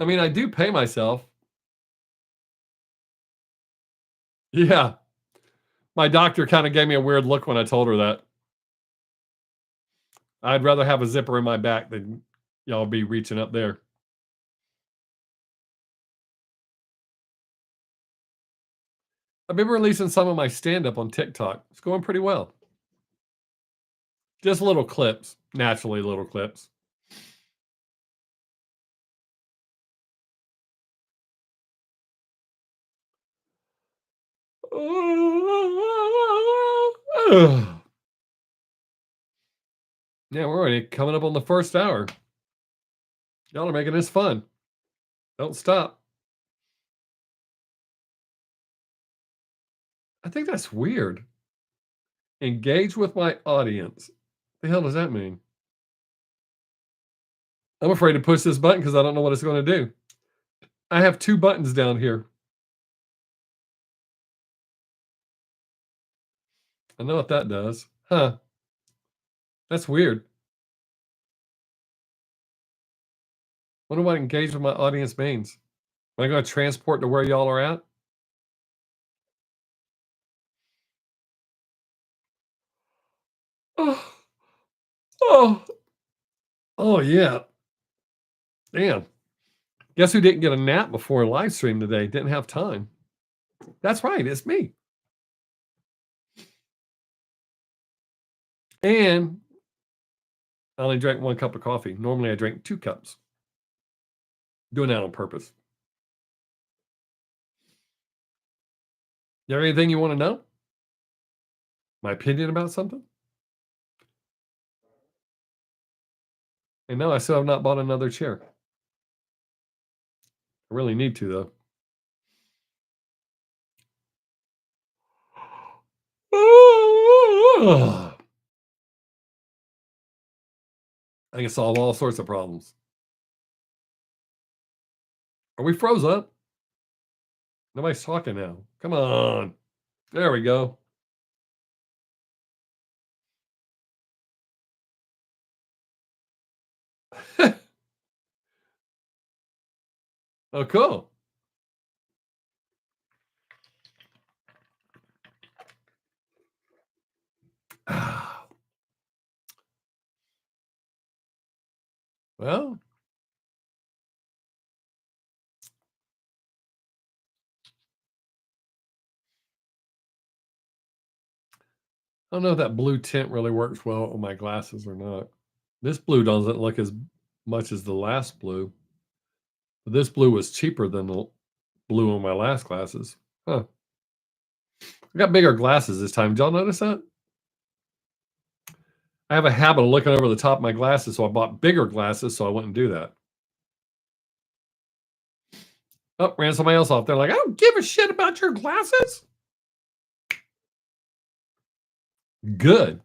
I mean, I do pay myself. Yeah. My doctor kind of gave me a weird look when I told her that. I'd rather have a zipper in my back than y'all be reaching up there. I've been releasing some of my stand up on TikTok. It's going pretty well. Just little clips, naturally little clips. Yeah, we're already coming up on the first hour. Y'all are making this fun. Don't stop. I think that's weird. Engage with my audience. The hell does that mean? I'm afraid to push this button because I don't know what it's going to do. I have 2 buttons down here. I know what that does. Huh. That's weird. Wonder what engage with my audience means. Am I going to transport to where y'all are at? Oh, oh, oh yeah. Damn. Guess who didn't get a nap before live stream today? Didn't have time. That's right. It's me. And I only drank 1 cup of coffee. Normally I drink 2 cups. Doing that on purpose. You have anything you want to know? My opinion about something? And no, I still have not bought another chair. I really need to, though. I can solve all sorts of problems. Are we froze up? Nobody's talking now. Come on. There we go. Oh, cool. Well, I don't know if that blue tint really works well on my glasses or not. This blue doesn't look as much as the last blue. But this blue was cheaper than the blue on my last glasses. Huh. I got bigger glasses this time. Did y'all notice that? I have a habit of looking over the top of my glasses, so I bought bigger glasses so I wouldn't do that. Oh, ran somebody else off. They're like, I don't give a shit about your glasses. Good.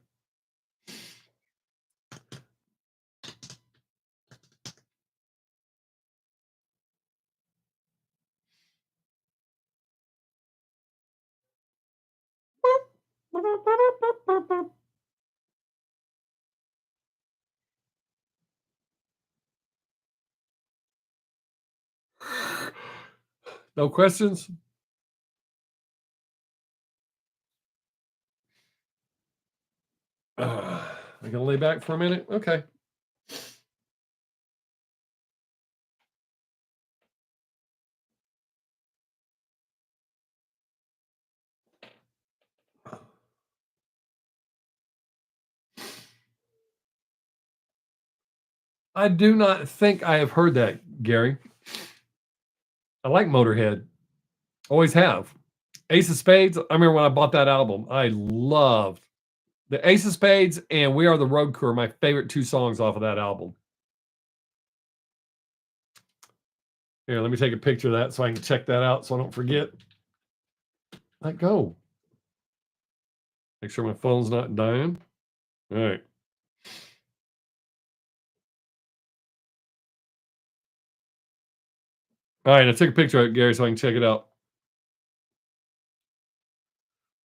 No questions? I'm gonna lay back for a minute. Okay. I do not think I have heard that, Gary. I like Motorhead. Always have. Ace of Spades. I remember when I bought that album. I loved the Ace of Spades and We Are the Road Crew are my favorite 2 songs off of that album. Here, let me take a picture of that so I can check that out so I don't forget. Let go. Make sure my phone's not dying. All right. All right, I took a picture of it, Gary, so I can check it out.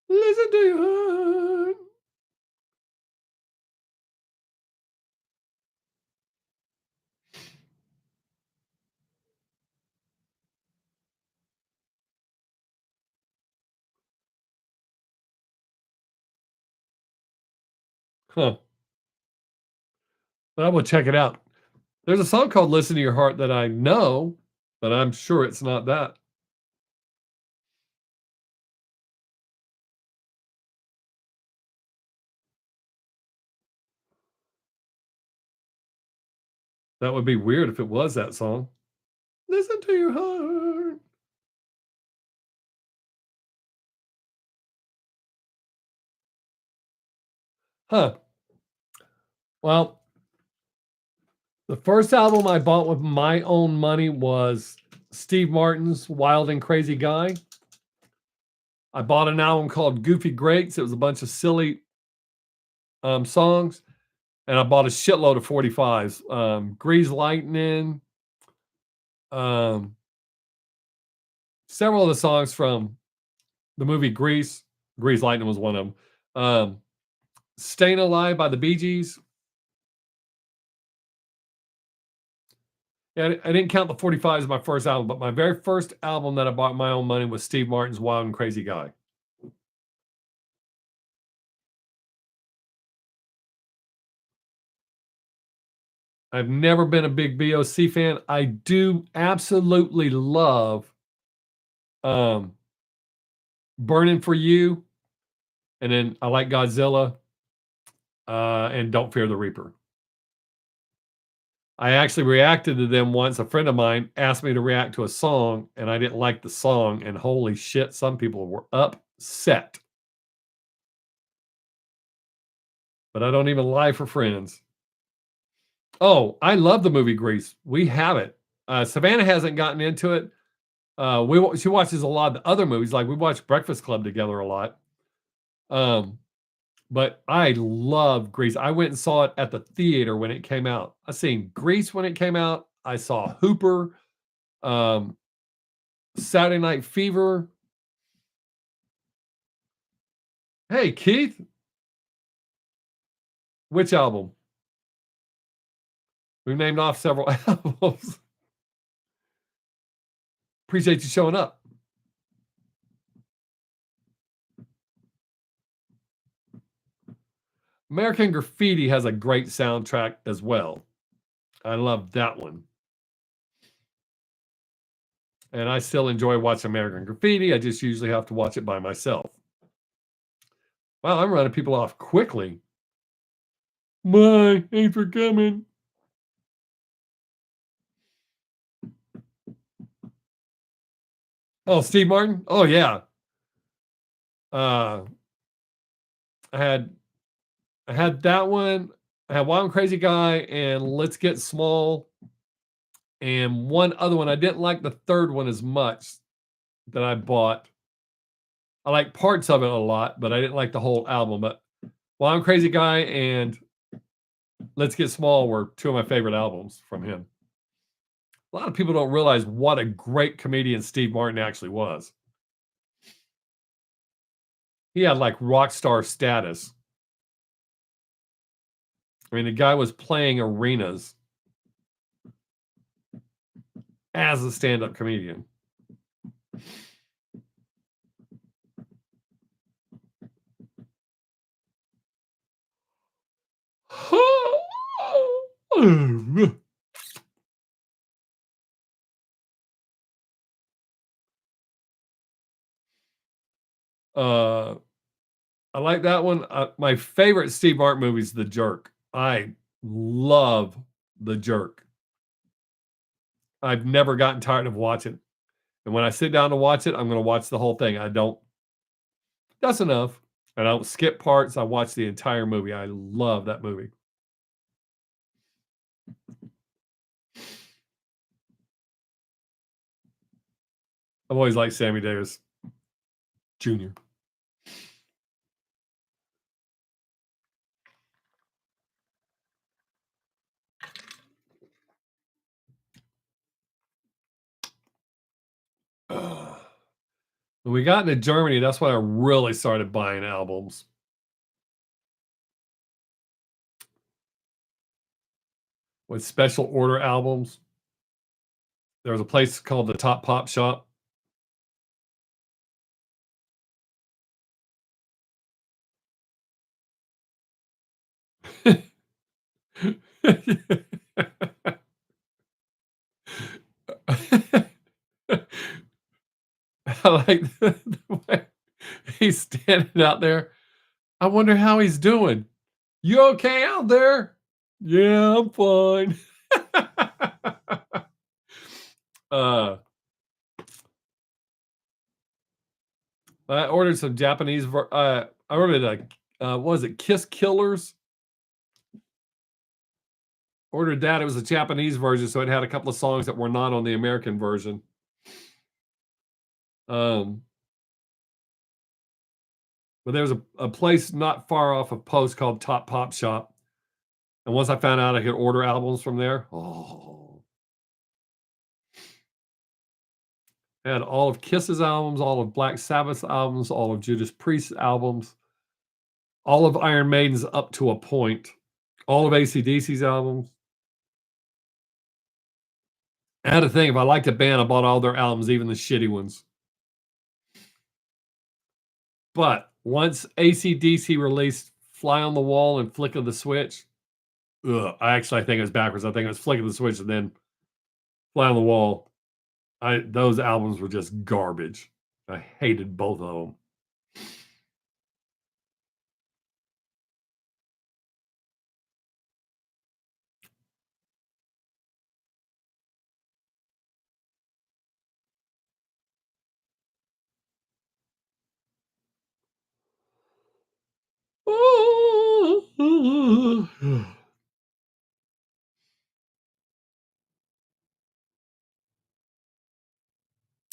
Listen to your heart. Huh. But I will check it out. There's a song called Listen to Your Heart that I know, but I'm sure it's not that. That would be weird if it was that song. Listen to your heart. Huh. Well, the first album I bought with my own money was Steve Martin's Wild and Crazy Guy. I bought an album called Goofy Greats. It was a bunch of silly songs. And I bought a shitload of 45s. Grease Lightning, several of the songs from the movie Grease. Grease Lightning was one of them. Staying Alive by the Bee Gees. Yeah, I didn't count the 45s as my first album, but my very first album that I bought my own money was Steve Martin's Wild and Crazy Guy. I've never been a big BOC fan. I do absolutely love Burning for You, and then I like Godzilla and Don't Fear the Reaper. I actually reacted to them once. A friend of mine asked me to react to a song, and I didn't like the song, and holy shit, some people were upset. But I don't even lie for friends. Oh, I love the movie Grease. We have it. Savannah hasn't gotten into it. She watches a lot of the other movies, like we watch Breakfast Club together a lot. But I love Grease. I went and saw it at the theater when it came out. I seen Grease when it came out. I saw Hooper, Saturday Night Fever. Hey, Keith. Which album? We've named off several albums. Appreciate you showing up. American Graffiti has a great soundtrack as well. I love that one. And I still enjoy watching American Graffiti. I just usually have to watch it by myself. Wow, I'm running people off quickly. Bye. Thanks for coming. Oh, Steve Martin? Oh, yeah. I had that one. I had Wild and Crazy Guy and Let's Get Small. And one other one. I didn't like the third one as much that I bought. I like parts of it a lot, but I didn't like the whole album. But Wild and Crazy Guy and Let's Get Small were two of my favorite albums from him. A lot of people don't realize what a great comedian Steve Martin actually was. He had like rock star status. I mean, the guy was playing arenas as a stand-up comedian. I like that one. My favorite Steve Martin movie is The Jerk. I love The Jerk. I've never gotten tired of watching. And when I sit down to watch it, I'm going to watch the whole thing. That's enough. I don't skip parts. I watch the entire movie. I love that movie. I've always liked Sammy Davis Jr. When we got into Germany, that's when I really started buying albums. With special order albums. There was a place called the Top Pop Shop. I like the way he's standing out there. I wonder how he's doing. You okay out there? Yeah, I'm fine. I ordered some Japanese. I ordered what was it, Kiss Killers? Ordered that. It was a Japanese version, so it had a couple of songs that were not on the American version. Um, but there was a place not far off of Post called Top Pop Shop, and once I found out I could order albums from there, oh, I had all of Kiss's albums, all of Black Sabbath's albums, all of Judas Priest's albums, all of Iron Maiden's up to a point, all of AC/DC's albums. I had to think, if I liked a band, I bought all their albums, even the shitty ones. But once AC/DC released Fly on the Wall and Flick of the Switch, I think it was backwards. I think it was Flick of the Switch and then Fly on the Wall. Those albums were just garbage. I hated both of them.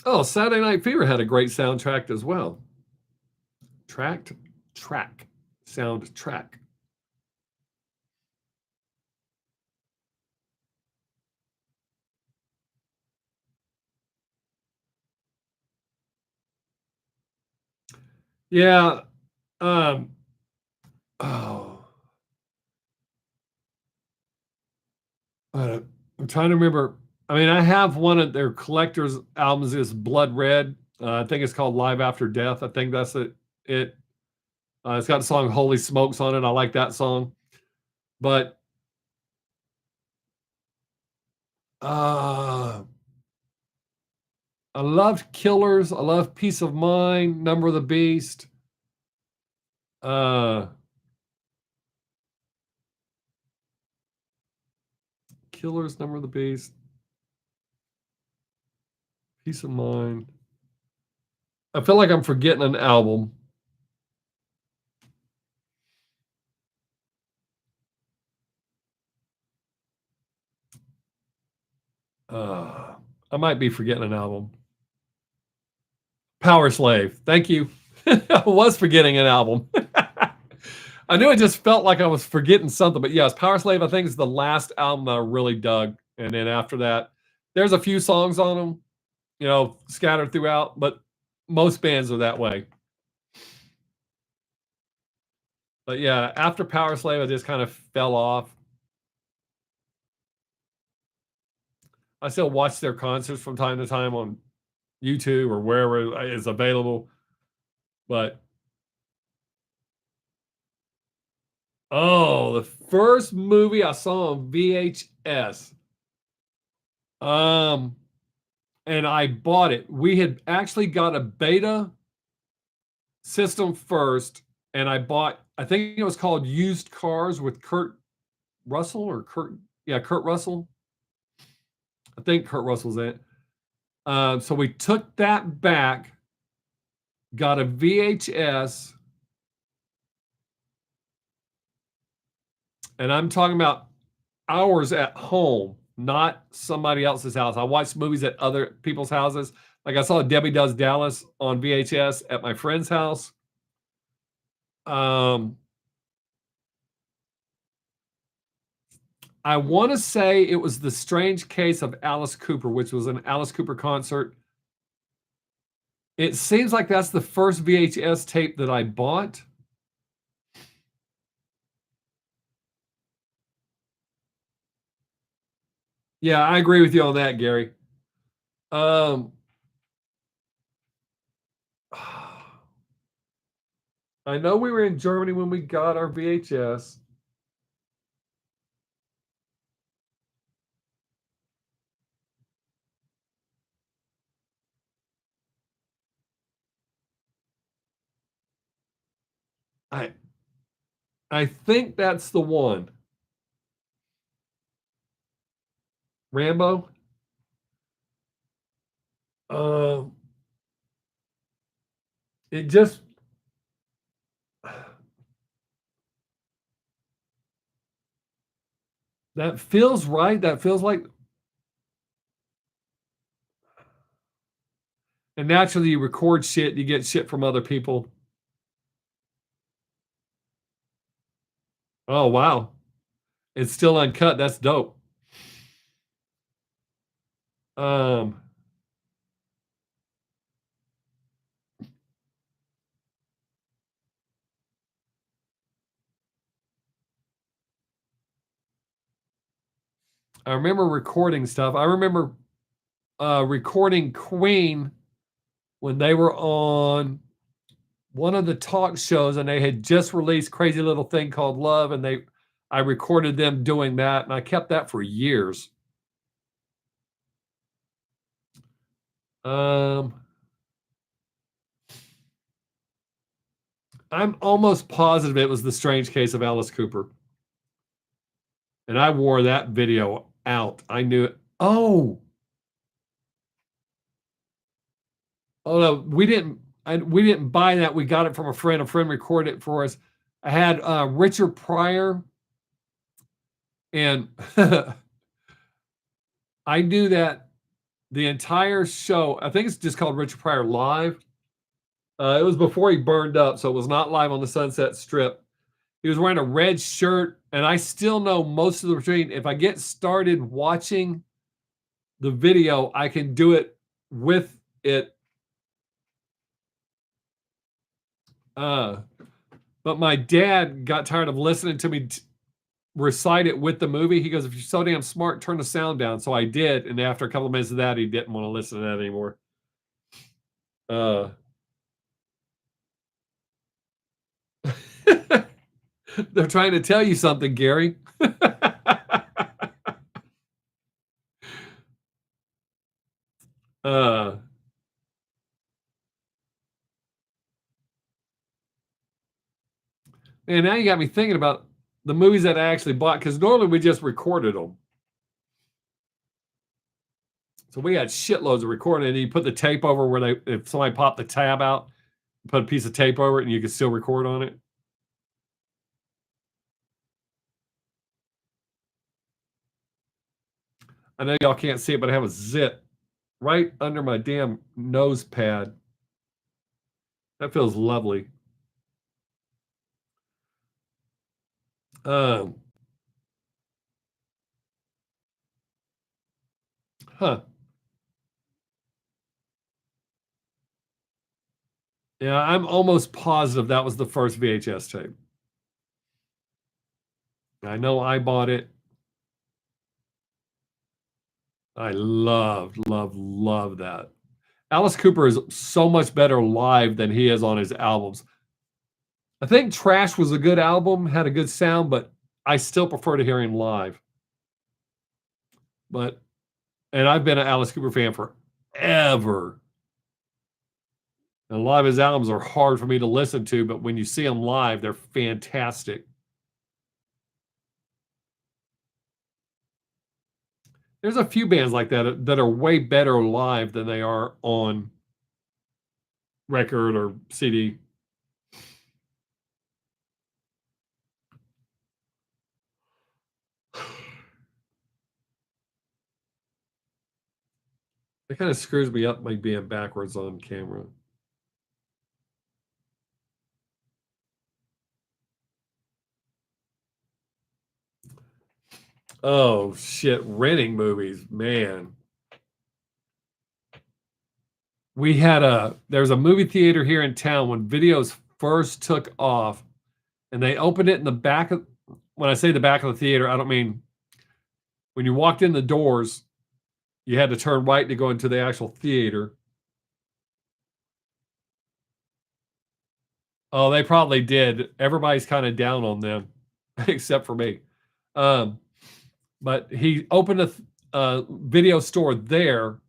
Oh, Saturday Night Fever had a great soundtrack as well. Tracked? Track. Soundtrack. Yeah. Um, oh, I'm trying to remember. I mean, I have one of their collector's albums is Blood Red. I think it's called Live After Death. I think that's it. It's got the song Holy Smokes on it. I like that song. But I loved Killers. I love Peace of Mind, Number of the Beast. Killers, Number of the Beast, Peace of Mind. I feel like I'm forgetting an album. I might be forgetting an album. Power Slave. Thank you. I was forgetting an album. I knew it just felt like I was forgetting something, but yes, Power Slave, I think, is the last album that I really dug. And then after that, there's a few songs on them, scattered throughout, but most bands are that way. But yeah, after Power Slave, I just kind of fell off. I still watch their concerts from time to time on YouTube or wherever is available. But the first movie I saw on VHS. And I bought it. We had actually got a beta system first, and I think it was called Used Cars with Kurt Russell. Kurt Russell. I think Kurt Russell's in it. So we took that back, got a VHS, and I'm talking about ours at home, not somebody else's house. I watched movies at other people's houses. Like I saw Debbie Does Dallas on VHS at my friend's house. I want to say it was The Strange Case of Alice Cooper, which was an Alice Cooper concert. It seems like that's the first VHS tape that I bought. Yeah, I agree with you on that, Gary. I know we were in Germany when we got our VHS. I think that's the one. Rambo. It just That feels right. That feels like, and naturally you record shit, you get shit from other people. Oh, wow. It's still uncut. That's dope. Um, I remember recording stuff. I remember recording Queen when they were on one of the talk shows and they had just released Crazy Little Thing Called Love, and I recorded them doing that, and I kept that for years. Um, I'm almost positive it was The Strange Case of Alice Cooper. And I wore that video out. I knew it. Oh no, we didn't buy that. We got it from a friend. A friend recorded it for us. I had Richard Pryor, and I knew that the entire show. I think it's just called Richard Pryor Live. It was before he burned up, so it was not live on the Sunset Strip. He was wearing a red shirt, and I still know most of the routine. If I get started watching the video, I can do it with it. But my dad got tired of listening to me recite it with the movie. He goes, "If you're so damn smart, turn the sound down." So I did, and after a couple of minutes of that, he didn't want to listen to that anymore. Uh, they're trying to tell you something, Gary. uh, and now you got me thinking about the movies that I actually bought, because normally we just recorded them. So we had shitloads of recording, and you put the tape over where if somebody popped the tab out, put a piece of tape over it, and you could still record on it. I know y'all can't see it, but I have a zit right under my damn nose pad. That feels lovely. Um, huh. Yeah, I'm almost positive that was the first VHS tape. I know I bought it. I love that. Alice Cooper is so much better live than he is on his albums. I think Trash was a good album, had a good sound, but I still prefer to hear him live. But and I've been an Alice Cooper fan forever. And a lot of his albums are hard for me to listen to, but when you see them live, they're fantastic. There's a few bands like that are way better live than they are on record or CD. It kind of screws me up, like being backwards on camera. Oh shit, renting movies, man. There's a movie theater here in town when videos first took off, and they opened it in the back of, when I say the back of the theater, I don't mean when you walked in the doors, you had to turn right to go into the actual theater. Oh, they probably did. Everybody's kind of down on them, except for me. Um, but he opened a video store there,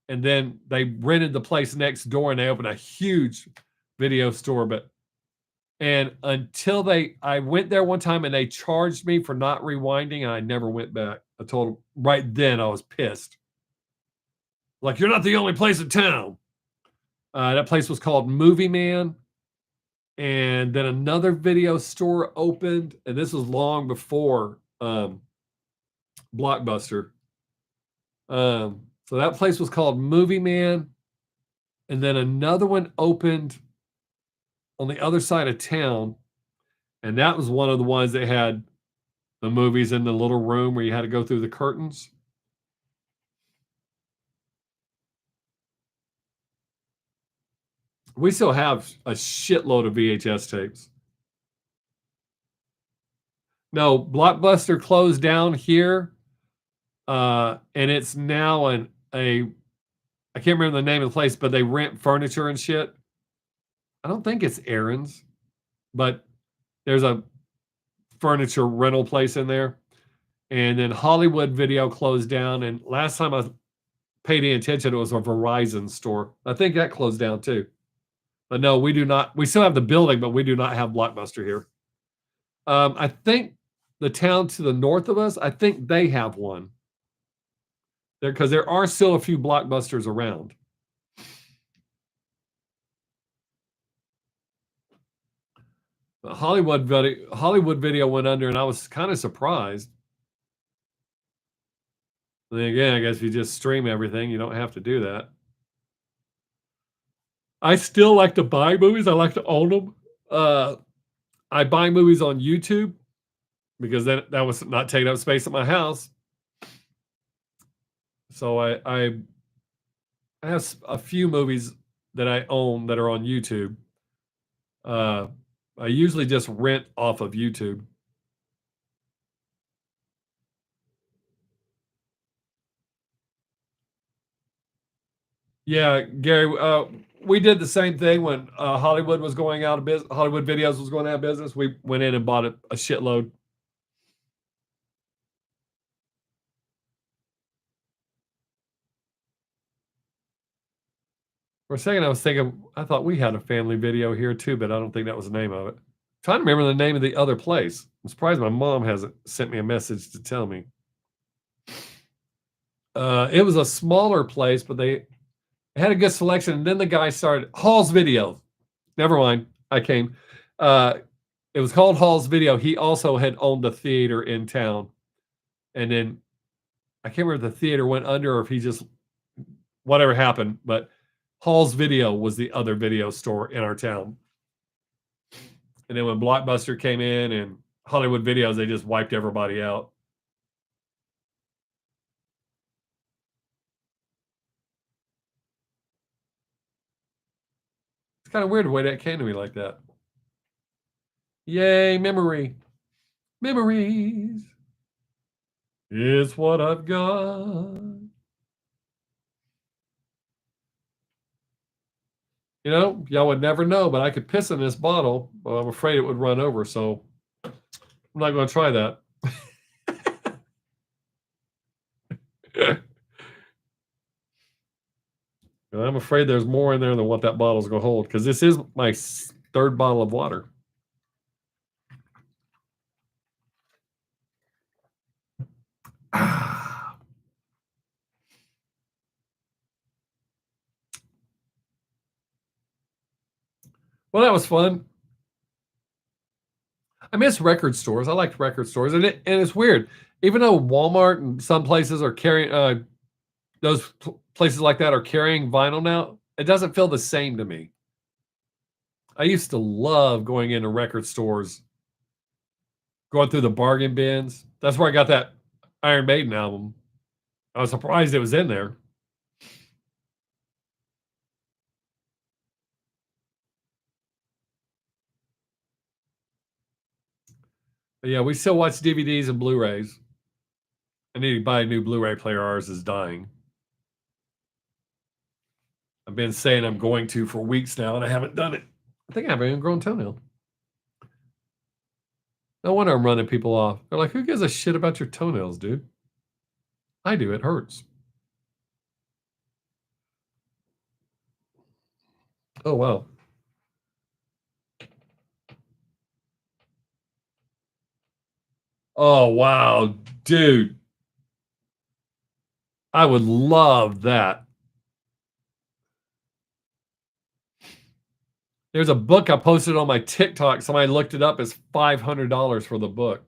and then they rented the place next door, and they opened a huge video store. And until I went there one time, and they charged me for not rewinding, and I never went back. I told them right then I was pissed. Like, you're not the only place in town. That place was called Movie Man. And then another video store opened, and this was long before Blockbuster. So that place was called Movie Man, and then another one opened on the other side of town, and that was one of the ones that had the movies in the little room where you had to go through the curtains. We still have a shitload of VHS tapes. No, Blockbuster closed down here, and it's now I can't remember the name of the place, but they rent furniture and shit. I don't think it's Aaron's, but there's a furniture rental place in there. And then Hollywood Video closed down. And last time I paid any attention, it was a Verizon store. I think that closed down too. But no, we do not. We still have the building, but we do not have Blockbuster here. I think the town to the north of us, I think they have one. Because there are still a few Blockbusters around. But Hollywood Video went under, and I was kind of surprised. And then again, I guess if you just stream everything, you don't have to do that. I still like to buy movies. I like to own them. I buy movies on YouTube because that was not taking up space at my house. So I have a few movies that I own that are on YouTube. I usually just rent off of YouTube. Yeah, Gary, we did the same thing when Hollywood was going out of business. Hollywood Videos was going out of business. We went in and bought a shitload. For a second, I was thinking, I thought we had a family video here too, but I don't think that was the name of it. I'm trying to remember the name of the other place. I'm surprised my mom hasn't sent me a message to tell me. It was a smaller place, but they had a good selection. And then the guy started Hall's Video. Never mind. I came. It was called Hall's Video. He also had owned a theater in town. And then I can't remember if the theater went under or if he just, whatever happened, but Hall's Video was the other video store in our town. And then when Blockbuster came in and Hollywood Videos, they just wiped everybody out. It's kind of weird the way that came to me like that. Yay, memory. Memories. It's what I've got. You know, y'all would never know, but I could piss in this bottle, but I'm afraid it would run over, so I'm not going to try that. I'm afraid there's more in there than what that bottle's going to hold, because this is my third bottle of water. Well, that was fun. I miss record stores. I liked record stores, and it's weird. Even though Walmart and some places are carrying those places like that are carrying vinyl now, it doesn't feel the same to me. I used to love going into record stores, going through the bargain bins. That's where I got that Iron Maiden album. I was surprised it was in there. But yeah, we still watch DVDs and Blu-rays. I need to buy a new Blu-ray player. Ours is dying. I've been saying I'm going to for weeks now, and I haven't done it. I think I have an ingrown toenail. No wonder I'm running people off. They're like, who gives a shit about your toenails, dude? I do. It hurts. Oh, wow. Oh, wow, dude. I would love that. There's a book I posted on my TikTok. Somebody looked it up as $500 for the book.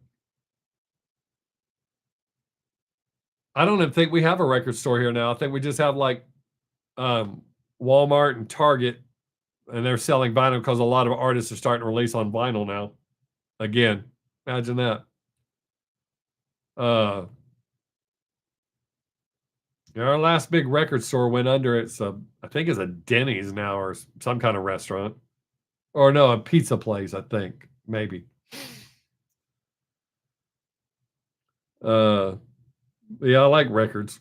I don't even think we have a record store here now. I think we just have like um, Walmart and Target, and they're selling vinyl because a lot of artists are starting to release on vinyl now. Again, imagine that. Uh, yeah, our last big record store went under. I think it's a Denny's now or some kind of restaurant, or no, a pizza place. I think maybe. Uh, yeah, I like records.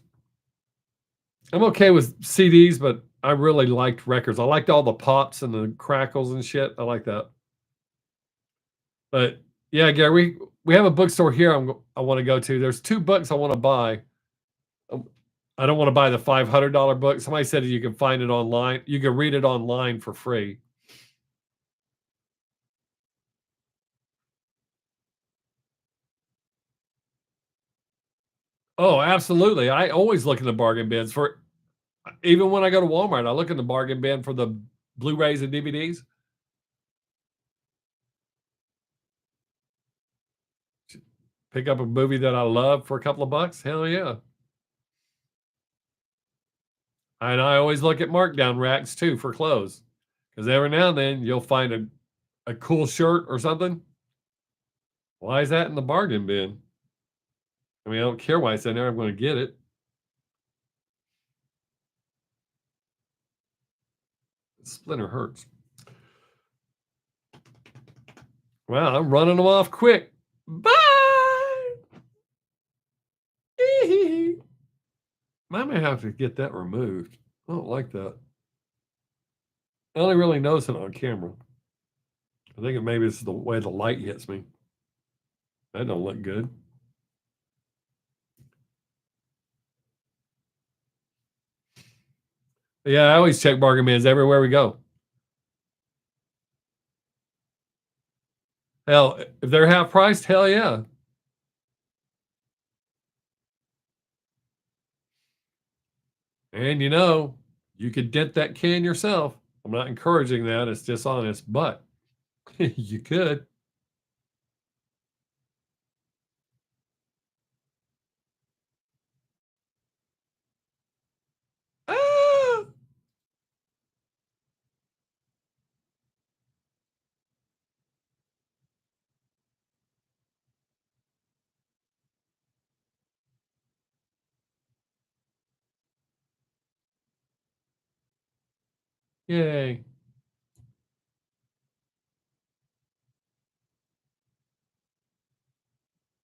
I'm okay with CDs, but I really liked records. I liked all the pops and the crackles and shit. I like that. But yeah, Gary, we have a bookstore here. I want to go to. There's two books I want to buy. Um, I don't want to buy the $500 book. Somebody said you can find it online. You can read it online for free. Oh, absolutely. I always look in the bargain bins for even when I go to Walmart. I look in the bargain bin for the Blu-rays and DVDs. Pick up a movie that I love for a couple of bucks. Hell yeah. And I always look at markdown racks too for clothes because every now and then you'll find a cool shirt or something. Why is that in the bargain bin? I mean, I don't care why it's in there. I'm going to get it. Splinter hurts. Well, I'm running them off quick. Bye. I may have to get that removed. I don't like that. I only really notice it on camera. I think maybe it's the way the light hits me. That don't look good. But yeah, I always check bargain bins everywhere we go. Hell, if they're half priced, hell yeah. And you could dent that can yourself. I'm not encouraging that. It's dishonest, but you could. Ah! Yay.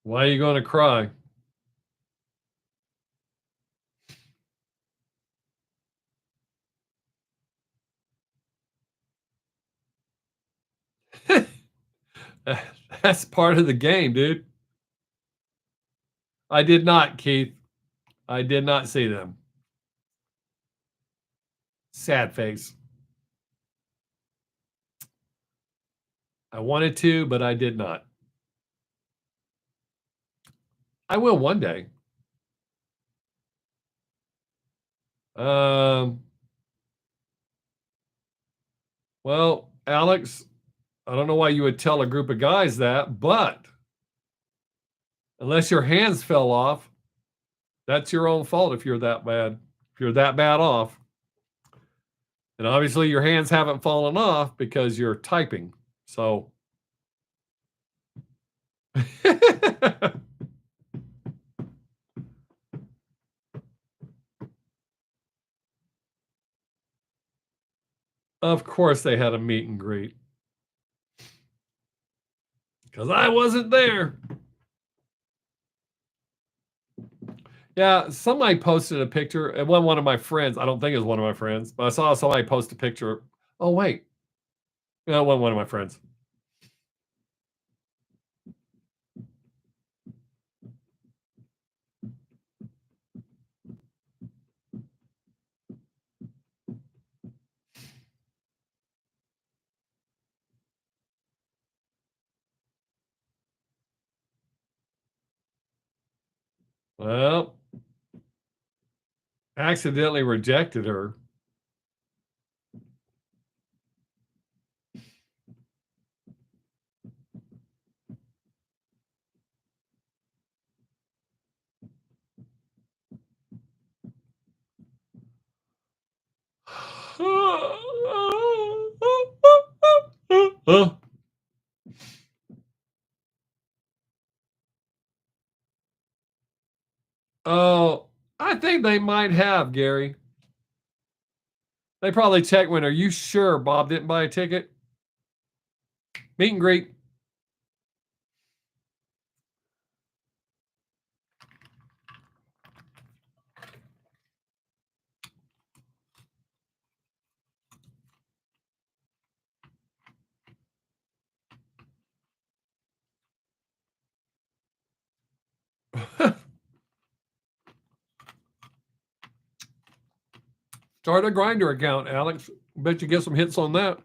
Why are you going to cry? That's part of the game, dude. I did not, Keith. I did not see them. Sad face. I wanted to, but I did not. I will one day. Um, well, Alex, I don't know why you would tell a group of guys that, but unless your hands fell off, that's your own fault if you're that bad. If you're that bad off. And obviously your hands haven't fallen off because you're typing. So of course they had a meet and greet. Because I wasn't there. Yeah, somebody posted a picture. It wasn't one of my friends. I don't think it was one of my friends, but I saw somebody post a picture. Oh, wait. No, it wasn't one of my friends. Well, accidentally rejected her. Huh? Oh, I think they might have, Gary. They probably check when, are you sure Bob didn't buy a ticket? Meet and greet. Start a Grinder account, Alex. Bet you get some hits on that.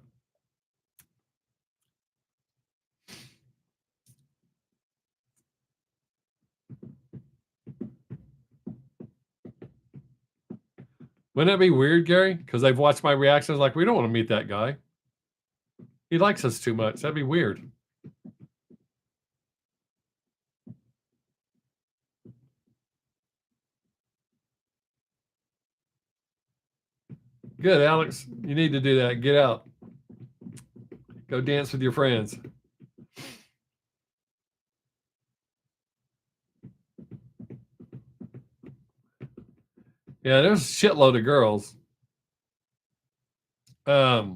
Wouldn't that be weird, Gary? Because they've watched my reactions like, we don't want to meet that guy. He likes us too much. That'd be weird. Good, Alex. You need to do that. Get out. Go dance with your friends. Yeah, there's a shitload of girls. I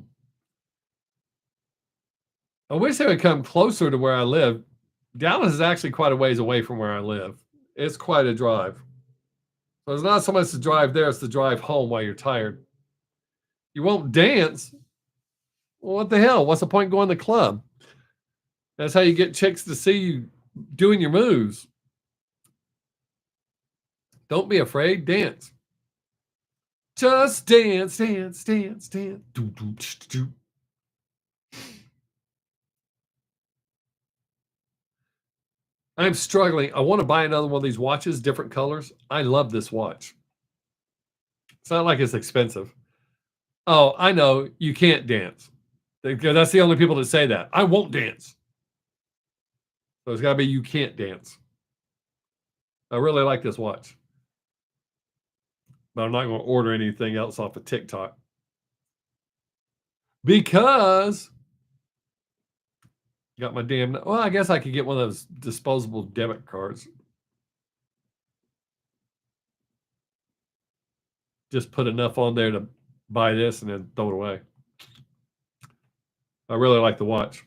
wish they would come closer to where I live. Dallas is actually quite a ways away from where I live. It's quite a drive. So it's not so much the drive there, it's the drive home while you're tired. You won't dance? Well, what the hell? What's the point going to the club? That's how you get chicks to see you doing your moves. Don't be afraid. Dance. Just dance, dance, dance, dance. Do, do, do. I'm struggling. I want to buy another one of these watches, different colors. I love this watch. It's not like it's expensive. Oh, I know. You can't dance. That's the only people that say that. I won't dance. So it's got to be you can't dance. I really like this watch. But I'm not going to order anything else off of TikTok. Because got my damn. Well, I guess I could get one of those disposable debit cards. Just put enough on there to buy this and then throw it away. I really like the watch.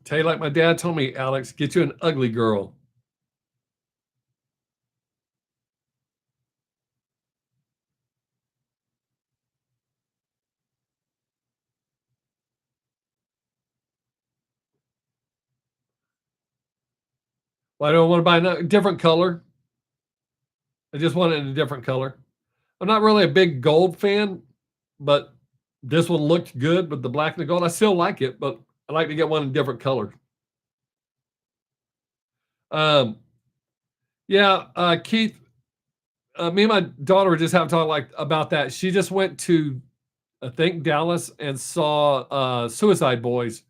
Tell you like my dad told me, Alex, get you an ugly girl. Well, I don't want to buy a different color. I just want it in a different color. I'm not really a big gold fan, but this one looked good with the black and the gold. I still like it, but I like to get one in different color. Yeah, Keith, me and my daughter were just having talk like about that. She just went to, I think, Dallas and saw Suicide Boys,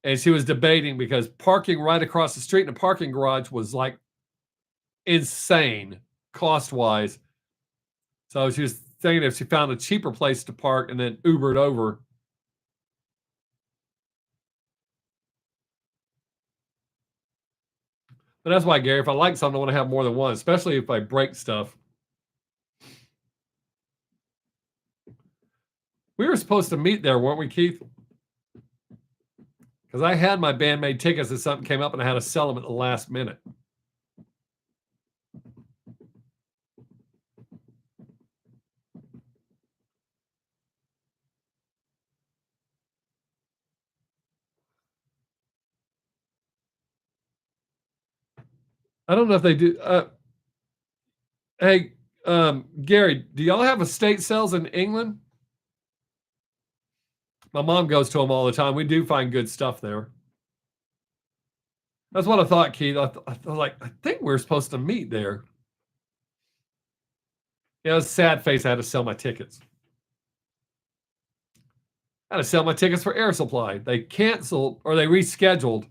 and she was debating because parking right across the street in a parking garage was like insane cost wise. So she was thinking if she found a cheaper place to park and then Ubered over. But that's why, Gary, if I like something, I want to have more than one, especially if I break stuff. We were supposed to meet there, weren't we, Keith? Because I had my bandmate tickets and something came up and I had to sell them at the last minute. I don't know if they do. Hey, Gary, do y'all have estate sales in England? My mom goes to them all the time. We do find good stuff there. That's what I thought, Keith. I was like, I think we're supposed to meet there. Yeah, it was a sad face. I had to sell my tickets. I had to sell my tickets for Air Supply. They canceled or they rescheduled.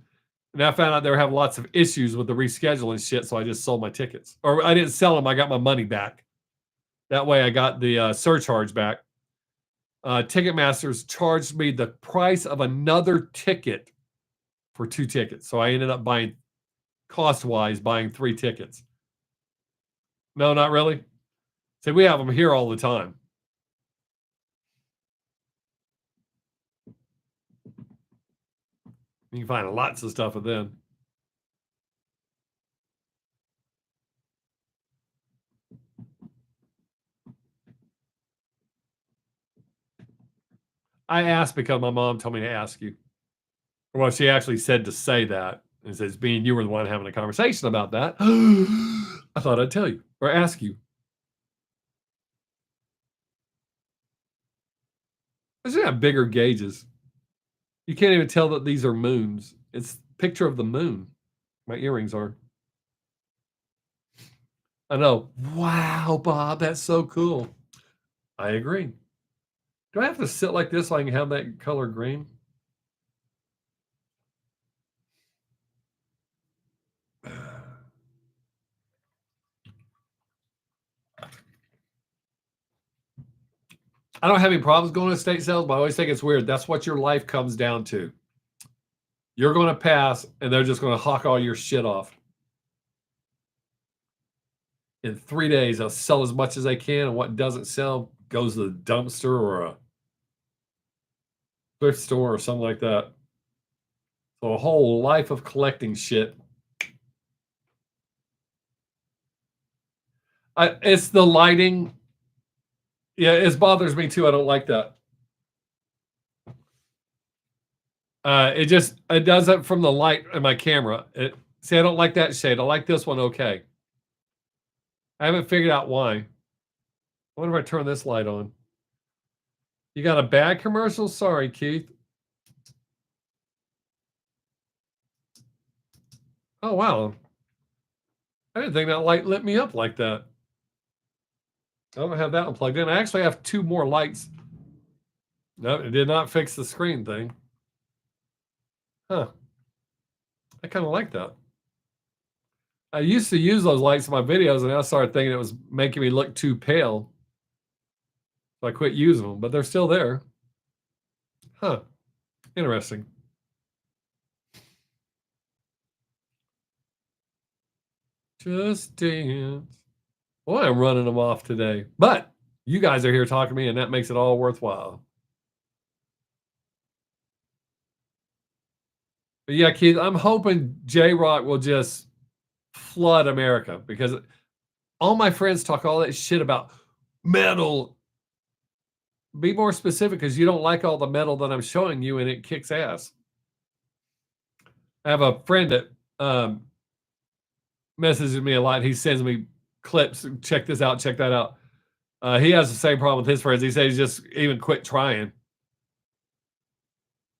And I found out they were having lots of issues with the rescheduling shit. So I just sold my tickets. Or I didn't sell them. I got my money back. That way I got the surcharge back. Ticketmasters charged me the price of another ticket for 2 tickets. So I ended up buying, cost-wise, buying 3 tickets. No, not really. See, we have them here all the time. You can find lots of stuff with them. I asked because my mom told me to ask you. Well, she actually said to say that. And says, being you were the one having a conversation about that, I thought I'd tell you or ask you. I should have bigger gauges. You can't even tell that these are moons. It's a picture of the moon. My earrings are. I know. Wow, Bob, that's so cool. I agree. Do I have to sit like this so I can have that color green? I don't have any problems going to estate sales, but I always think it's weird. That's what your life comes down to. You're going to pass, and they're just going to hawk all your shit off. In 3 days, they'll sell as much as they can, and what doesn't sell goes to the dumpster or a thrift store or something like that. So a whole life of collecting shit. It's the lighting. Yeah, it bothers me too. I don't like that. It does it from the light in my camera. See, I don't like that shade. I like this one okay. I haven't figured out why. I wonder if I turn this light on. You got a bad commercial? Sorry, Keith. Oh, wow. I didn't think that light lit me up like that. I don't have that one plugged in. I actually have 2 more lights. No, it did not fix the screen thing. Huh. I kind of like that. I used to use those lights in my videos, and I started thinking it was making me look too pale. So I quit using them, but they're still there. Huh. Interesting. Just dance. Well, I'm running them off today, but you guys are here talking to me, and that makes it all worthwhile. But yeah, Keith, I'm hoping J Rock will just flood America because all my friends talk all that shit about metal. Be more specific because you don't like all the metal that I'm showing you, and it kicks ass. I have a friend that messages me a lot. He sends me clips. Check this out. Check that out. He has the same problem with his friends. He says just even quit trying.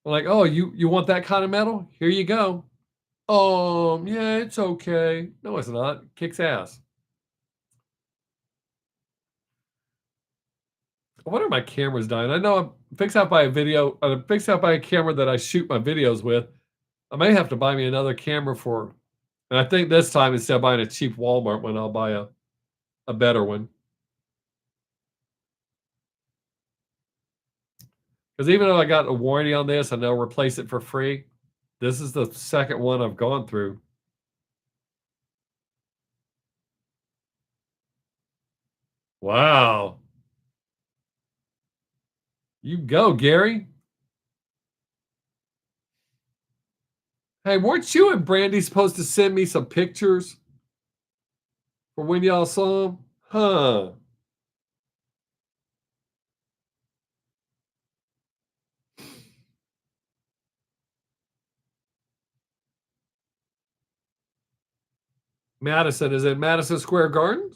I'm like, oh, you want that kind of metal? Here you go. Yeah, it's okay. No, it's not. Kicks ass. I wonder if my camera's dying. I know I'm fixed out by I'm fixed out by a camera that I shoot my videos with. I may have to buy me another camera for, and I think this time instead of buying a cheap Walmart one, I'll buy a better one. Because even though I got a warranty on this and they'll replace it for free, this is the second one I've gone through. Wow. You go, Gary. Hey, weren't you and Brandy supposed to send me some pictures for when y'all saw them? Huh. Madison, is it Madison Square Garden?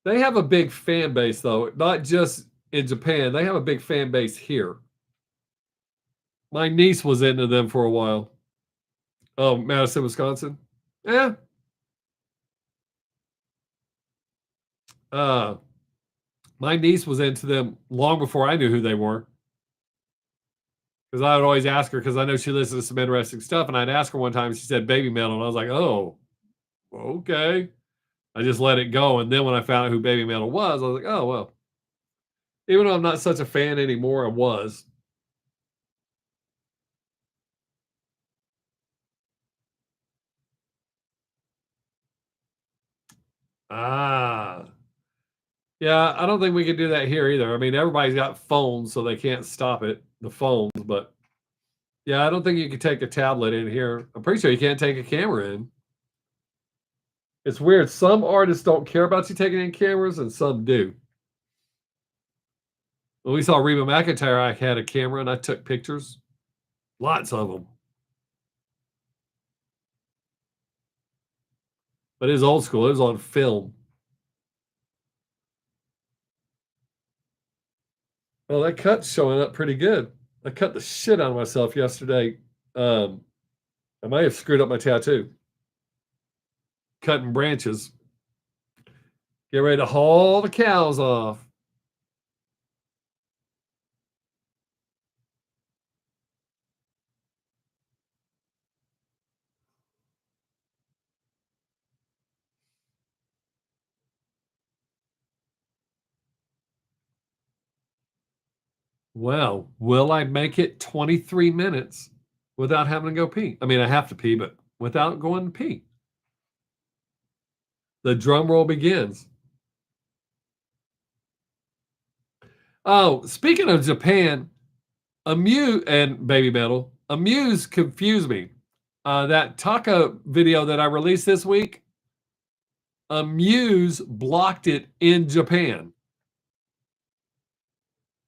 They have a big fan base, though, not just in Japan. They have a big fan base here. My niece was into them for a while. Oh, Madison, Wisconsin? Yeah. Uh, my niece was into them long before I knew who they were. Because I would always ask her, because I know she listens to some interesting stuff, and I'd ask her one time, she said Baby Metal, and I was like, oh, okay. I just let it go, and then when I found out who Baby Metal was, I was like, oh, well. Even though I'm not such a fan anymore, I was. Ah. Yeah, I don't think we can do that here either. I mean, everybody's got phones, so they can't stop it, the phones, but yeah, I don't think you can take a tablet in here. I'm pretty sure you can't take a camera in. It's weird. Some artists don't care about you taking in cameras, and some do. When we saw Reba McEntire, I had a camera and I took pictures. Lots of them. But it was old school. It was on film. Well, that cut's showing up pretty good. I cut the shit out of myself yesterday. I might have screwed up my tattoo. Cutting branches. Get ready to haul the cows off. Well, will I make it 23 minutes without having to go pee? I mean, I have to pee, but without going to pee. The drum roll begins. Oh, speaking of Japan, Amuse and Baby Metal, Amuse confused me. That Taka video that I released this week, Amuse blocked it in Japan.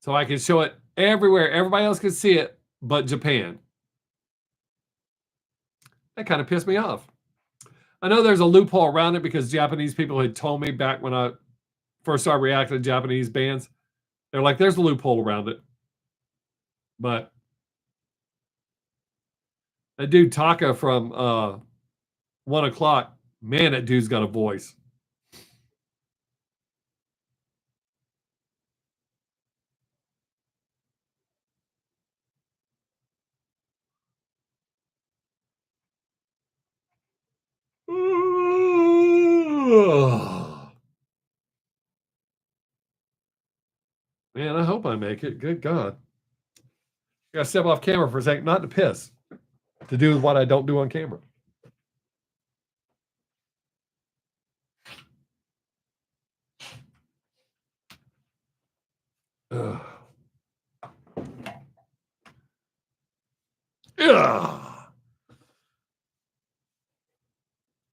So I can show it everywhere. Everybody else can see it, but Japan. That kind of pissed me off. I know there's a loophole around it because Japanese people had told me back when I first started reacting to Japanese bands. They're like, there's a loophole around it. But that dude Taka from 1 o'clock, man, that dude's got a voice. Man, I hope I make it. Good God. I gotta step off camera for a second, not to piss, to do what I don't do on camera. Ugh. Ugh.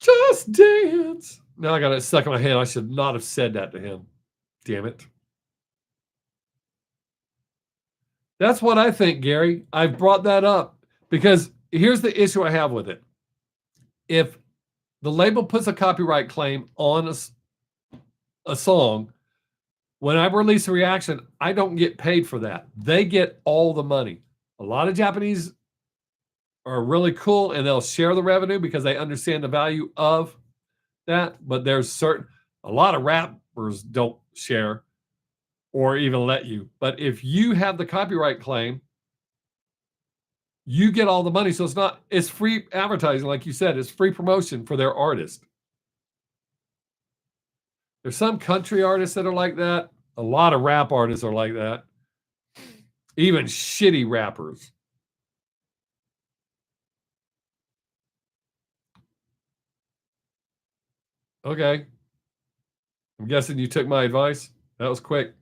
Just dance. Now I got it stuck in my head. I should not have said that to him. Damn it. That's what I think, Gary. I've brought that up because here's the issue I have with it. If the label puts a copyright claim on a song, when I release a reaction, I don't get paid for that. They get all the money. A lot of Japanese are really cool and they'll share the revenue because they understand the value of that. But there's a lot of rappers don't share or even let you. But if you have the copyright claim, you get all the money. So it's free advertising, like you said, it's free promotion for their artist. There's some country artists that are like that. A lot of rap artists are like that. Even shitty rappers. Okay. I'm guessing you took my advice. That was quick.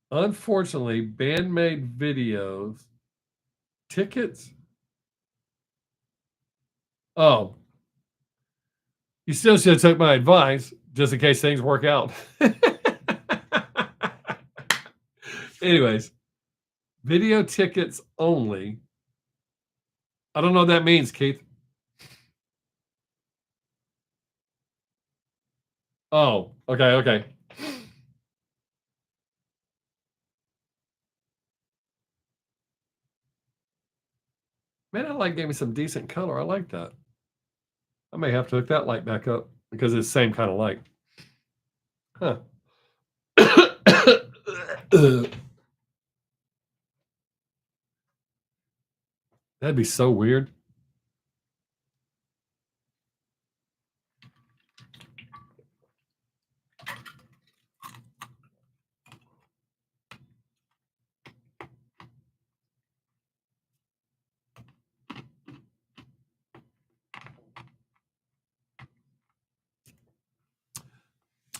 Unfortunately, band-made videos, tickets. Oh, you still should have took my advice just in case things work out. Anyways, video tickets only. I don't know what that means, Keith. Oh, okay. Man, that light gave me some decent color. I like that. I may have to hook that light back up because it's the same kind of light. Huh. That'd be so weird.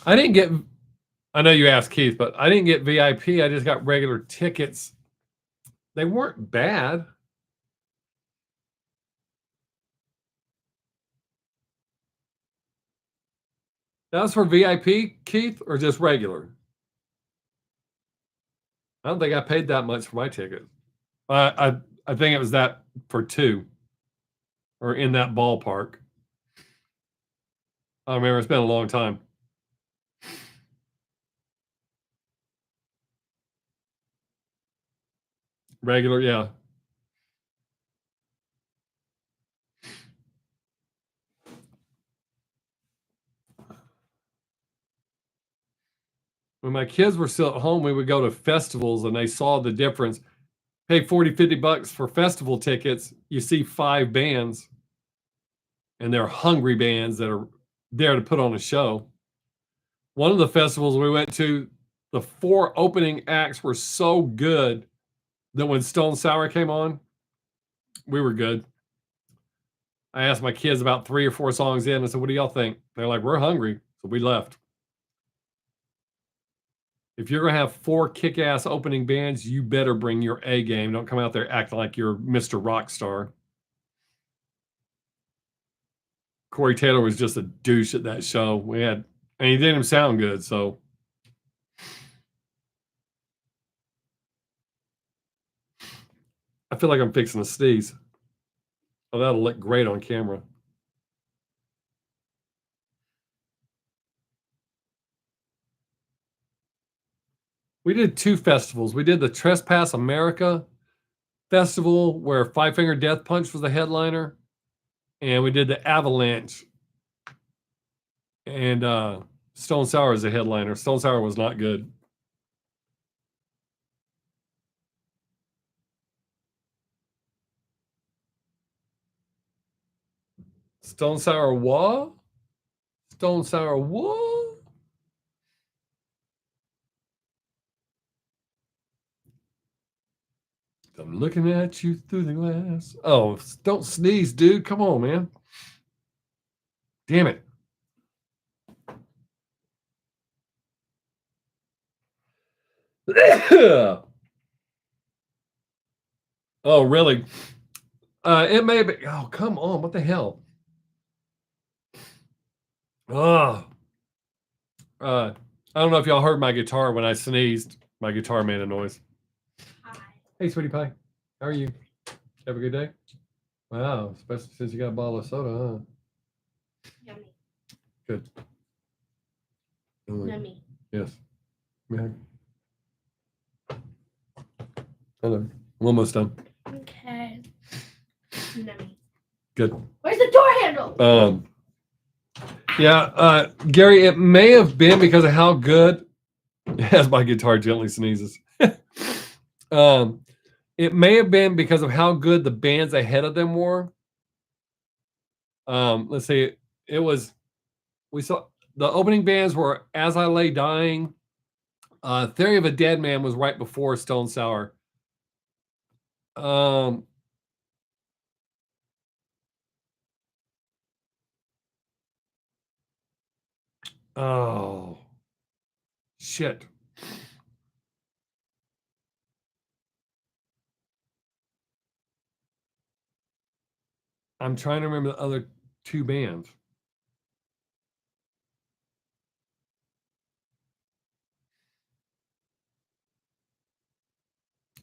I didn't get, I know you asked Keith, but I didn't get VIP. I just got regular tickets. They weren't bad. That was for VIP, Keith, or just regular? I don't think I paid that much for my ticket. I think it was that for two, or in that ballpark. I don't remember. It's been a long time. Regular, yeah. When my kids were still at home, we would go to festivals and they saw the difference. Pay 40, 50 bucks for festival tickets. You see 5 bands, and they're hungry bands that are there to put on a show. One of the festivals we went to, the 4 opening acts were so good that when Stone Sour came on, we were good. I asked my kids about 3 or 4 songs in. I said, "What do y'all think?" They're like, "We're hungry," so we left. If you're gonna have 4 kick-ass opening bands, you better bring your A game. Don't come out there acting like you're Mr. Rockstar. Corey Taylor was just a douche at that show. And he didn't even sound good. So I feel like I'm fixing to sneeze. Oh, that'll look great on camera. We did 2 festivals. We did the Trespass America Festival where Five Finger Death Punch was the headliner, and we did the Avalanche, and Stone Sour is the headliner. Stone Sour was not good. Stone Sour what? Stone Sour what? I'm looking at you through the glass. Oh, don't sneeze, dude. Come on, man. Damn it. Oh, really? It may be. Oh, come on. What the hell? Oh, I don't know if y'all heard my guitar when I sneezed. My guitar made a noise. Hi. Hey, sweetie pie. How are you? Have a good day? Wow, especially since you got a bottle of soda, huh? Yummy. Good. Yummy. Yes. Yeah. Hello. I'm almost done. Okay. Yummy. Good. Where's the door handle? Yeah, Gary, it may have been because of how good, as my guitar gently sneezes. It may have been because of how good the bands ahead of them were. Let's see, we saw the opening bands were As I Lay Dying. Theory of a Dead Man was right before Stone Sour. Oh, shit. I'm trying to remember the other 2 bands.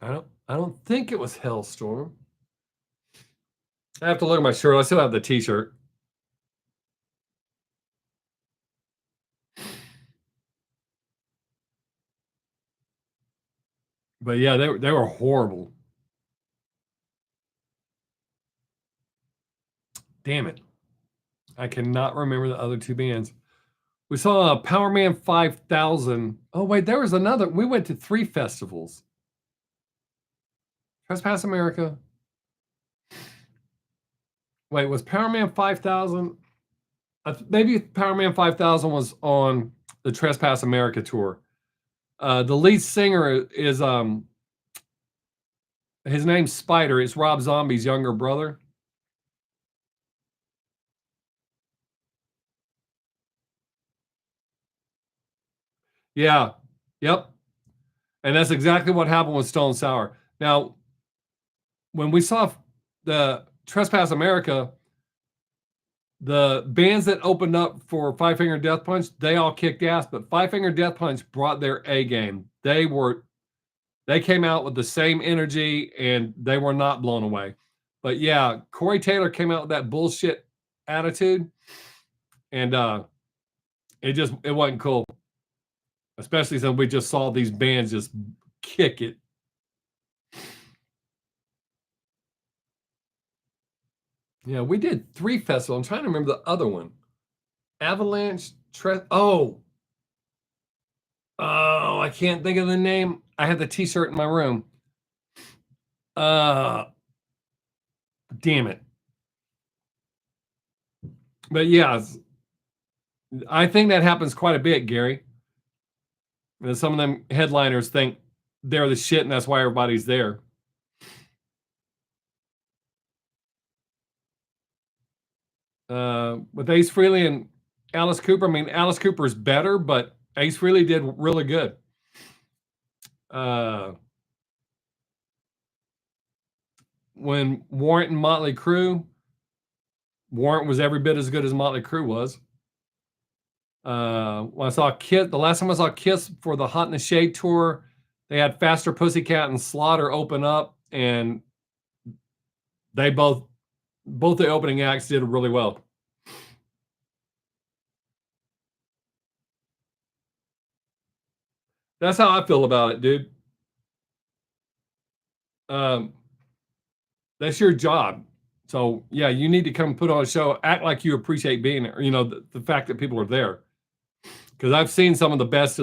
I don't think it was Hellstorm. I have to look at my shirt. I still have the T-shirt. But yeah, they were horrible. Damn it. I cannot remember the other two bands. We saw Power Man 5000. Oh, wait, there was another. We went to 3 festivals. Trespass America. Wait, was Power Man 5000? Maybe Power Man 5000 was on the Trespass America tour. The lead singer is his name's Spider. It's Rob Zombie's younger brother. Yeah. Yep. And that's exactly what happened with Stone Sour. Now, when we saw the Trespass America, the bands that opened up for Five Finger Death Punch, they all kicked ass, but Five Finger Death Punch brought their A game. They came out with the same energy and they were not blown away. But yeah, Corey Taylor came out with that bullshit attitude, and it wasn't cool. Especially since we just saw these bands just kick it. Yeah, we did 3 festivals. I'm trying to remember the other one. Avalanche. Oh, I can't think of the name. I had the T-shirt in my room. Damn it. But yeah, I think that happens quite a bit, Gary. And some of them headliners think they're the shit, and that's why everybody's there. With Ace Frehley and Alice Cooper, I mean, Alice Cooper's better, but Ace Frehley did really good. When Warrant and Motley Crue, Warrant was every bit as good as Motley Crue was. When I saw Kiss, the last time I saw Kiss for the Hot in the Shade tour, they had Faster Pussycat and Slaughter open up, and they both the opening acts did really well. That's how I feel about it, dude. That's your job. So yeah, you need to come put on a show, act like you appreciate being there, the fact that people are there. Because I've seen some of the best,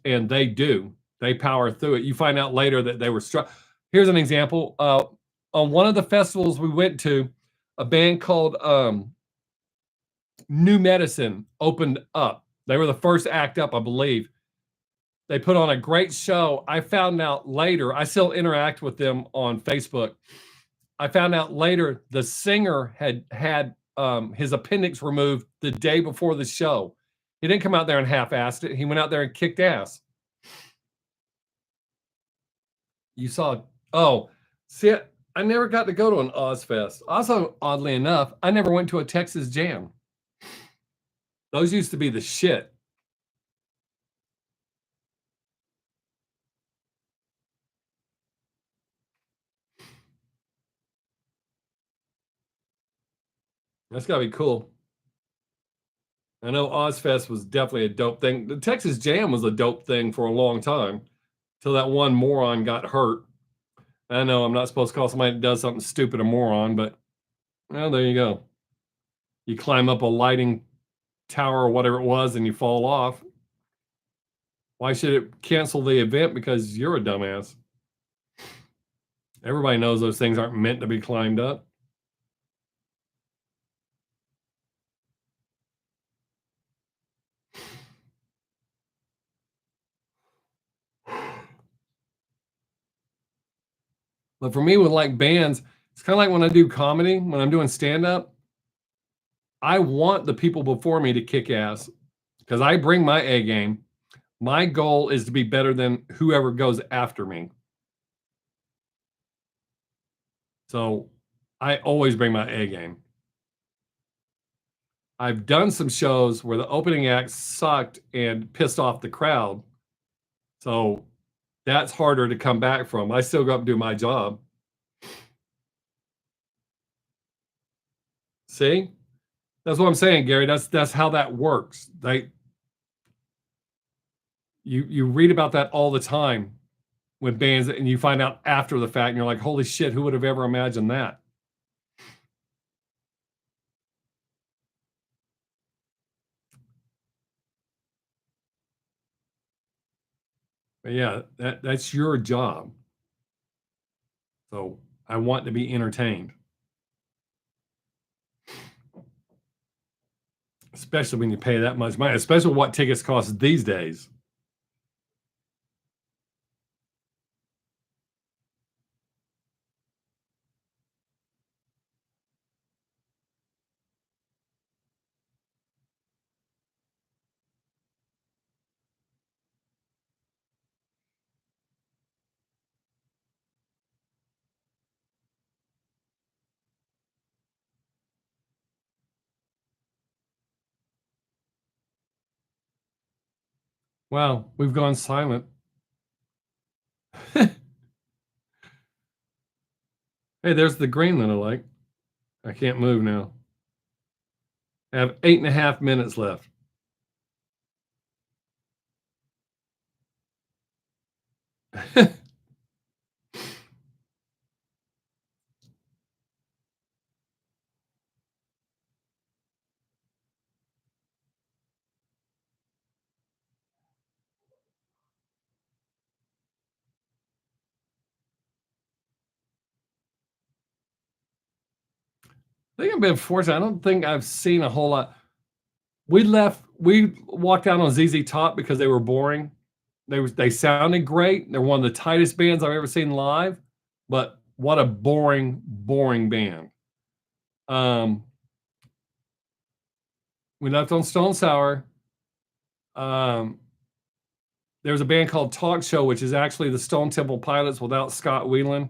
and they power through it. You find out later that they were struck. Here's an example. On one of the festivals we went to, a band called New Medicine opened up. They were the first act up, I believe. They put on a great show. I found out later, I still interact with them on Facebook. I found out later the singer had his appendix removed the day before the show. He didn't come out there and half-assed it. He went out there and kicked ass. You saw, see, I never got to go to an Ozfest. Also, oddly enough, I never went to a Texas Jam. Those used to be the shit. That's got to be cool. I know Ozfest was definitely a dope thing. The Texas Jam was a dope thing for a long time, till that one moron got hurt. I know I'm not supposed to call somebody that does something stupid a moron, but well, there you go. You climb up a lighting tower or whatever it was and you fall off. Why should it cancel the event? Because you're a dumbass. Everybody knows those things aren't meant to be climbed up. But for me, with like bands, it's kind of like when I do comedy, when I'm doing stand up, I want the people before me to kick ass because I bring my A game. My goal is to be better than whoever goes after me. So I always bring my A game. I've done some shows where the opening act sucked and pissed off the crowd. So that's harder to come back from. I still go up and do my job. See? That's what I'm saying, Gary. That's how that works. You read about that all the time with bands, and you find out after the fact, and you're like, holy shit, who would have ever imagined that? But yeah, that's your job. So I want to be entertained. Especially when you pay that much money, especially what tickets cost these days. Wow, we've gone silent. Hey, there's the green that I like. I can't move now. I have 8.5 minutes left. I think I've been fortunate. I don't think I've seen a whole lot. We walked out on ZZ Top because they were boring. They sounded great. They're one of the tightest bands I've ever seen live, but what a boring, boring band. We left on Stone Sour. There was a band called Talk Show, which is actually the Stone Temple Pilots without Scott Weiland.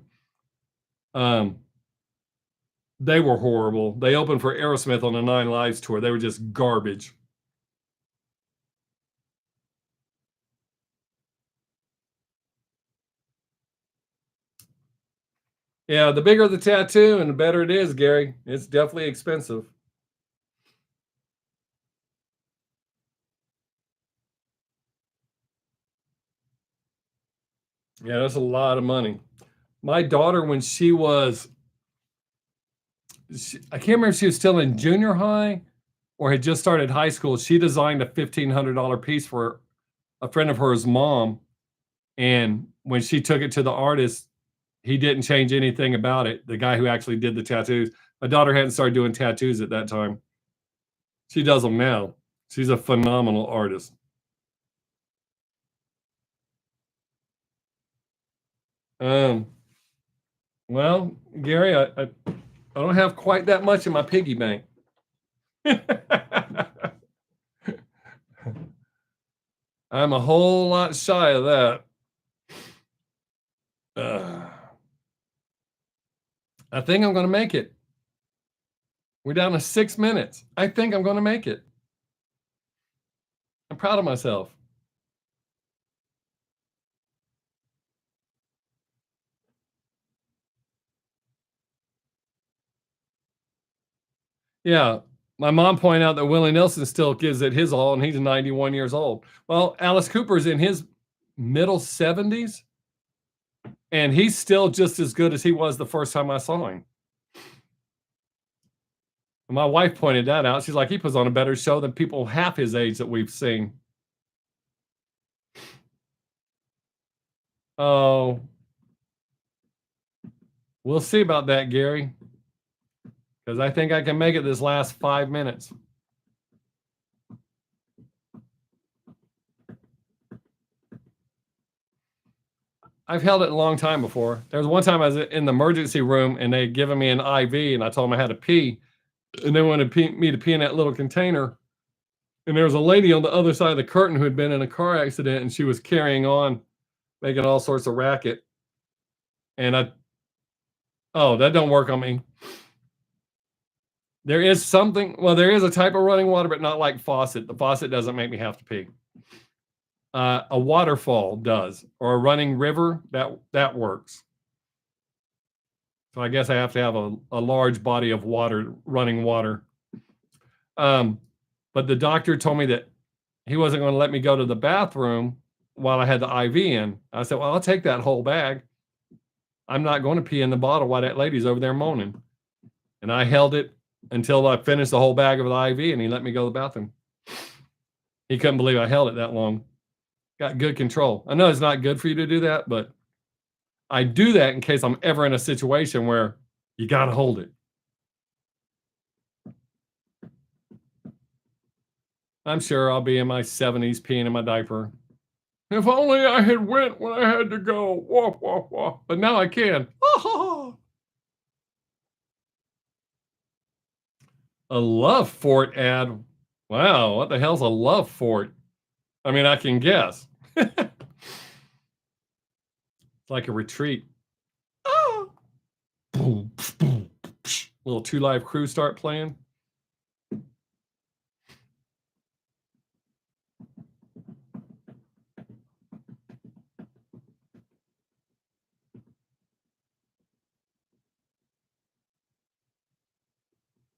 They were horrible. They opened for Aerosmith on the Nine Lives tour. They were just garbage. Yeah, the bigger the tattoo and the better it is, Gary. It's definitely expensive. Yeah, that's a lot of money. My daughter, when I can't remember if she was still in junior high or had just started high school, she designed a $1,500 piece for a friend of hers' mom. And when she took it to the artist, he didn't change anything about it. The guy who actually did the tattoos. My daughter hadn't started doing tattoos at that time. She does them now. She's a phenomenal artist. Well, Gary, I don't have quite that much in my piggy bank. I'm a whole lot shy of that. I think I'm going to make it. We're down to 6 minutes. I think I'm going to make it. I'm proud of myself. Yeah. My mom pointed out that Willie Nelson still gives it his all, and he's 91 years old. Well, Alice Cooper's in his middle 70s, and he's still just as good as he was the first time I saw him. And my wife pointed that out. She's like, he puts on a better show than people half his age that we've seen. Oh, we'll see about that, Gary, because I think I can make it this last 5 minutes. I've held it a long time before. There was one time I was in the emergency room and they had given me an IV and I told them I had to pee, and they wanted me to pee in that little container. And there was a lady on the other side of the curtain who had been in a car accident, and she was carrying on, making all sorts of racket. And that don't work on me. There is there is a type of running water, but not like faucet. The faucet doesn't make me have to pee. A waterfall does, or a running river, that works. So I guess I have to have a large body of water, running water. But the doctor told me that he wasn't going to let me go to the bathroom while I had the IV in. I said, well, I'll take that whole bag. I'm not going to pee in the bottle while that lady's over there moaning. And I held it until I finished the whole bag of the IV, and he let me go to the bathroom. He couldn't believe I held it that long. Got good control. I know it's not good for you to do that, but I do that in case I'm ever in a situation where you got to hold it. I'm sure I'll be in my 70s peeing in my diaper. If only I had went when I had to go. Wah, wah, wah. But now I can. A love fort ad. Wow, what the hell's a love fort? I mean, I can guess. It's like a retreat. Little 2 Live Crew start playing.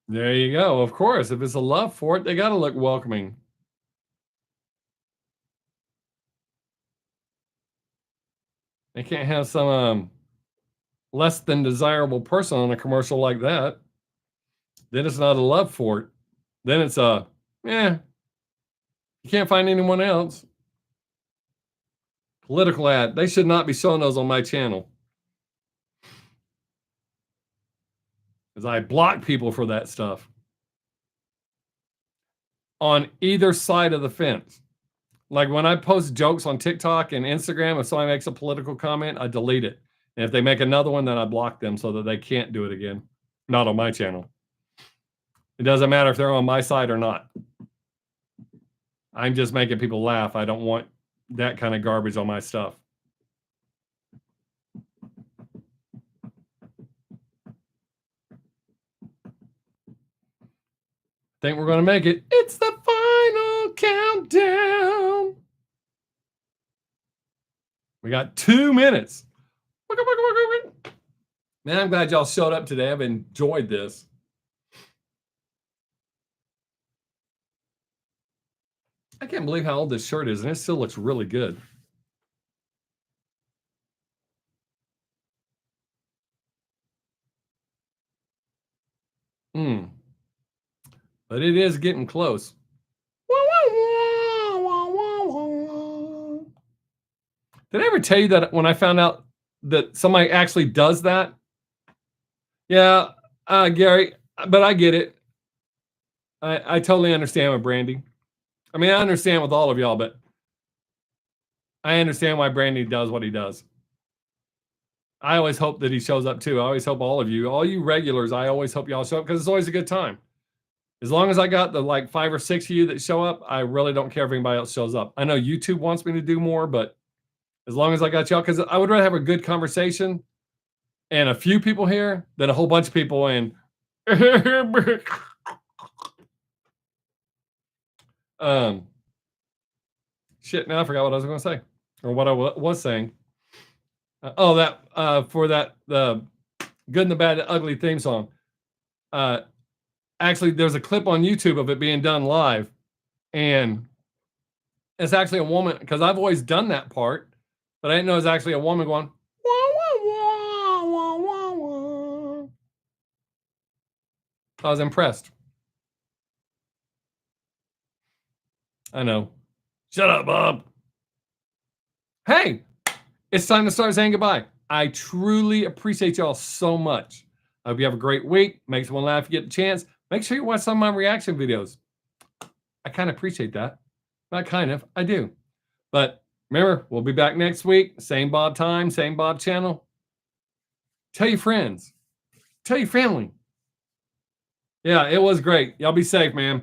There you go. Of course, if it's a love fort, they got to look welcoming. They can't have some less than desirable person on a commercial like that. Then it's not a love fort. Then it's you can't find anyone else. Political ad. They should not be showing those on my channel. Because I block people for that stuff. On either side of the fence. Like when I post jokes on TikTok and Instagram, if somebody makes a political comment, I delete it. And if they make another one, then I block them so that they can't do it again. Not on my channel. It doesn't matter if they're on my side or not. I'm just making people laugh. I don't want that kind of garbage on my stuff. Think we're going to make it. It's the final countdown. We got 2 minutes. Man, I'm glad y'all showed up today. I've enjoyed this. I can't believe how old this shirt is, and it still looks really good. But it is getting close. Did I ever tell you that when I found out that somebody actually does that? Yeah, Gary, but I get it. I totally understand with Brandy. I mean, I understand with all of y'all, but I understand why Brandy does what he does. I always hope that he shows up too. I always hope all you regulars, I always hope y'all show up because it's always a good time. As long as I got the like 5 or 6 of you that show up, I really don't care if anybody else shows up. I know YouTube wants me to do more, but as long as I got y'all, because I would rather have a good conversation and a few people here than a whole bunch of people and shit, now I forgot what I was going to say or what I was saying. For the Good and the Bad and Ugly theme song. Actually, there's a clip on YouTube of it being done live, and it's actually a woman, because I've always done that part, but I didn't know it's actually a woman going, wah, wah, wah, wah, wah, wah. I was impressed. I know. Shut up, Bob. Hey, it's time to start saying goodbye. I truly appreciate y'all so much. I hope you have a great week. Make someone laugh if you get the chance. Make sure you watch some of my reaction videos. I kind of appreciate that. Not kind of, I do. But remember, we'll be back next week. Same Bob time, same Bob channel. Tell your friends. Tell your family. Yeah, it was great. Y'all be safe, man.